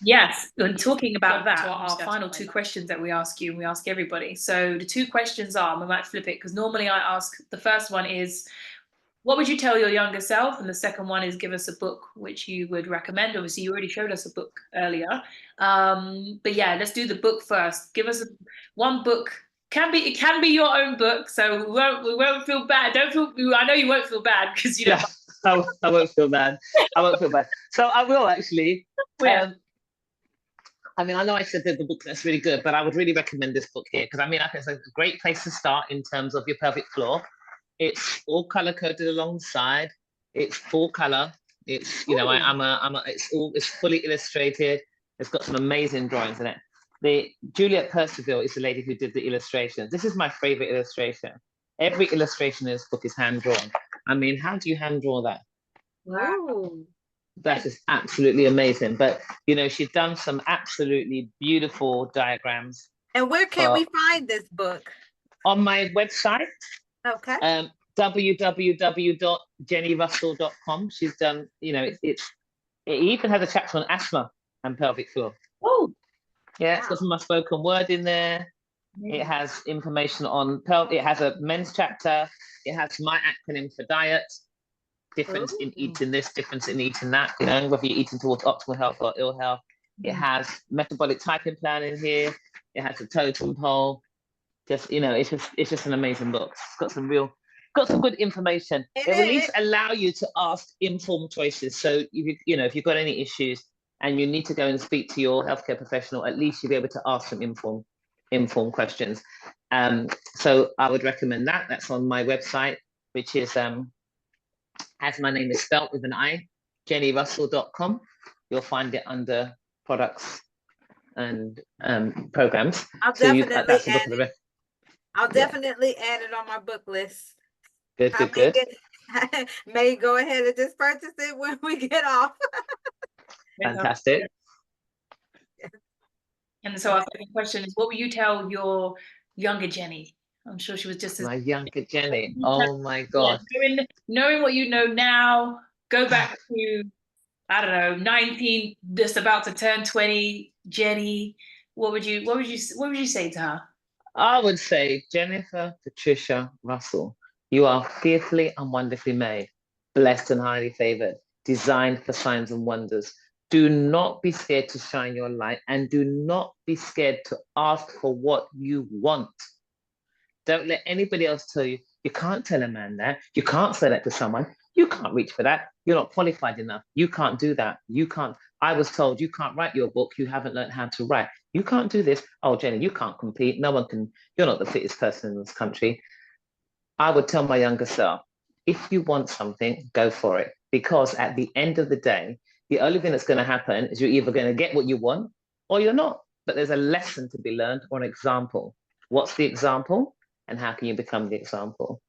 Yes, and talking about that, our final 2 questions that we ask you and we ask everybody. So the 2 questions are, we might flip it because normally I ask, the first one is, what would you tell your younger self? And the second one is, give us a book which you would recommend. Obviously, you already showed us a book earlier. But yeah, let's do the book first. Give us one book. It can be your own book, so we won't feel bad. Don't feel. I know you won't feel bad because you know I won't feel bad. I won't feel bad. So I will actually. Yeah. I mean, I know I said that the book that's really good, but I would really recommend this book here because I mean, I think it's a great place to start in terms of your pelvic floor. It's all color coded alongside. It's full color. It's it's fully illustrated. It's got some amazing drawings in it. The Juliet Percival is the lady who did the illustrations. This is my favorite illustration. Every illustration in this book is hand drawn. I mean, how do you hand draw that? Ooh. That is absolutely amazing. But she's done some absolutely beautiful diagrams. And where can we find this book? On my website. Okay. www.jennirussell.com. She's done, it even has a chapter on asthma and pelvic floor. Oh, yeah, it's got some of my spoken word in there. It has information on it has a men's chapter. It has my acronym for diet, difference in eating this, difference in eating that, whether you're eating towards optimal health or ill health. It has metabolic typing plan in here. It has a totem pole. It's just an amazing book. It's got some good information. It will at least allow you to ask informed choices. So if you've got any issues and you need to go and speak to your healthcare professional, at least you'll be able to ask some informed questions. So I would recommend that. That's on my website, which is as my name is spelt with an I, jennirussell.com. You'll find it under products and programs. I'll definitely add it on my book list. Good. May go ahead and just purchase it when we get off. Fantastic. And so our second question is, what will you tell your younger Jenni? I'm sure she was just my younger Jenni. Oh my God. Yeah, knowing what you know now, go back to, I don't know, 19, just about to turn 20, Jenni. What would you say to her? I would say, Jennifer Patricia Russell, you are fearfully and wonderfully made, blessed and highly favored, designed for signs and wonders. Do not be scared to shine your light, and do not be scared to ask for what you want. Don't let anybody else tell you. You can't tell a man that. You can't say that to someone. You can't reach for that. You're not qualified enough. You can't do that. You can't. I was told you can't write your book. You haven't learned how to write. You can't do this. Oh, Jenni, you can't compete. No one can. You're not the fittest person in this country. I would tell my younger self, if you want something, go for it. Because at the end of the day, the only thing that's going to happen is you're either going to get what you want or you're not. But there's a lesson to be learned or an example. What's the example? And how can you become the example?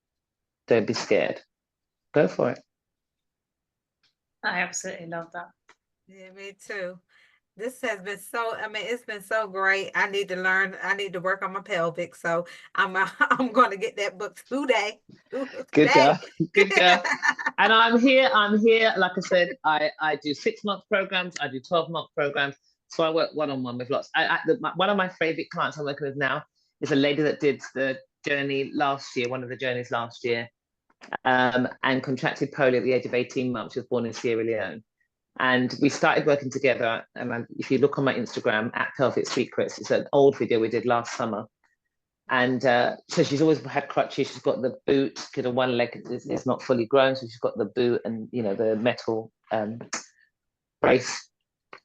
Don't be scared. Go for it. I absolutely love that. Yeah, me too. This has been it's been so great. I need to work on my pelvic. So I'm going to get that book today. Good girl. And I'm here. Like I said, I do 6-month programs. I do 12-month programs. So I work one-on-one with lots. One of my favorite clients I'm working with now is a lady that did the journey last year, one of the journeys last year, and contracted polio at the age of 18 months. She was born in Sierra Leone. And we started working together. And if you look on my Instagram, @Pelvic Secrets, it's an old video we did last summer. And so she's always had crutches. She's got the boot, because her one leg is not fully grown. So she's got the boot and, the metal brace.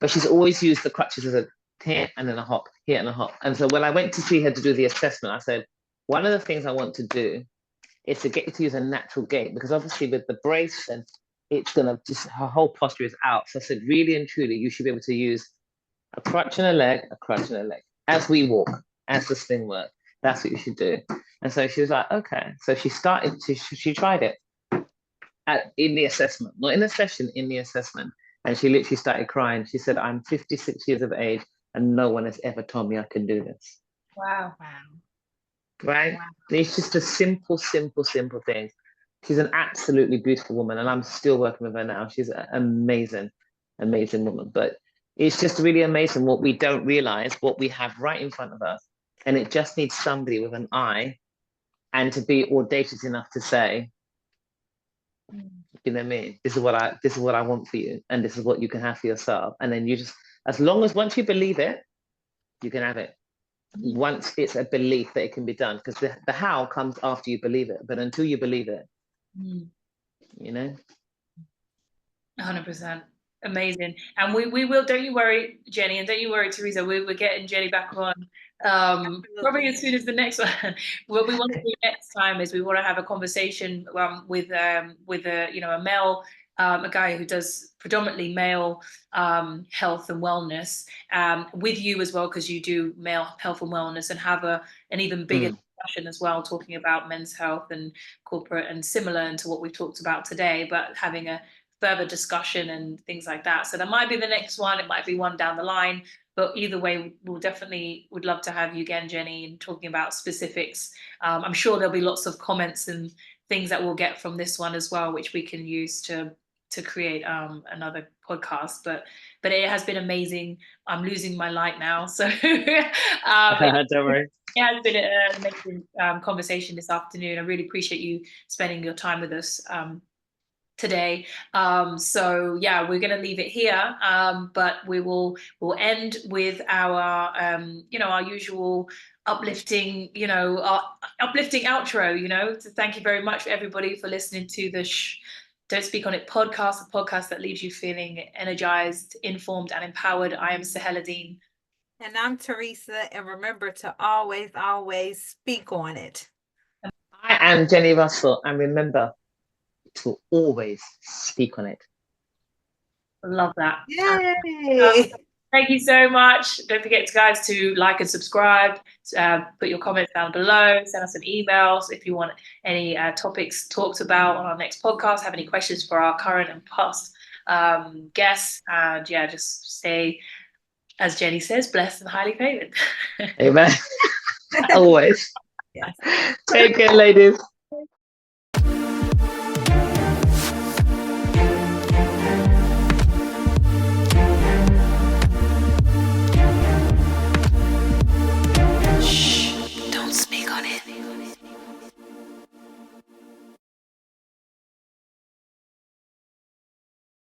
But she's always used the crutches as a here and then a hop, here and a hop. And so when I went to see her to do the assessment, I said, one of the things I want to do is to get you to use a natural gait, because obviously with the brace and it's gonna just, her whole posture is out. So I said, really and truly, you should be able to use a crutch and a leg, as we walk, as the sling work. That's what you should do. And so she was like, okay. So she started, she tried it in the assessment, not in the session, in the assessment. And she literally started crying. She said, I'm 56 years of age and no one has ever told me I can do this. Wow. Right? Wow. It's just a simple thing. She's an absolutely beautiful woman, and I'm still working with her now. She's an amazing woman. But it's just really amazing what we don't realize, what we have right in front of us. And it just needs somebody with an eye and to be audacious enough to say, you know what I mean? This is what I want for you, and this is what you can have for yourself. And then you just, once you believe it, you can have it. Once it's a belief that it can be done, because the how comes after you believe it, but until you believe it, 100%. Amazing. And we will, don't you worry, Jenny, and don't you worry, Teresa, we're getting Jenny back on probably as soon as the next one. What we want to do next time is we want to have a conversation with a, you know, a male, a guy who does predominantly male health and wellness, with you as well, because you do male health and wellness, and have an even bigger discussion as well, talking about men's health and corporate, and similar to what we've talked about today, but having a further discussion and things like that. So that might be the next one. It might be one down the line. But either way, we'll definitely would love to have you again, Jenny, and talking about specifics. I'm sure there'll be lots of comments and things that we'll get from this one as well, which we can use to create another podcast. But it has been amazing. I'm losing my light now, so Don't worry. it has been an amazing conversation this afternoon. I really appreciate you spending your time with us today. So yeah, we're going to leave it here, but we'll end with our you know, our usual uplifting, you know, our uplifting outro, you know. So thank you very much everybody for listening to the Don't Speak on It podcast, a podcast that leaves you feeling energized, informed, and empowered. I am Sahela Dean. And I'm Teresa, and remember to always, always speak on it. I am Jenni Russell, and remember to always speak on it. Love that. Yay! Thank you so much. Don't forget, guys, to like and subscribe. Put your comments down below. Send us an email if you want any topics talked about on our next podcast. Have any questions for our current and past guests? And yeah, just stay, as Jenny says, blessed and highly favored. Amen. Always. Yes. Take care, ladies.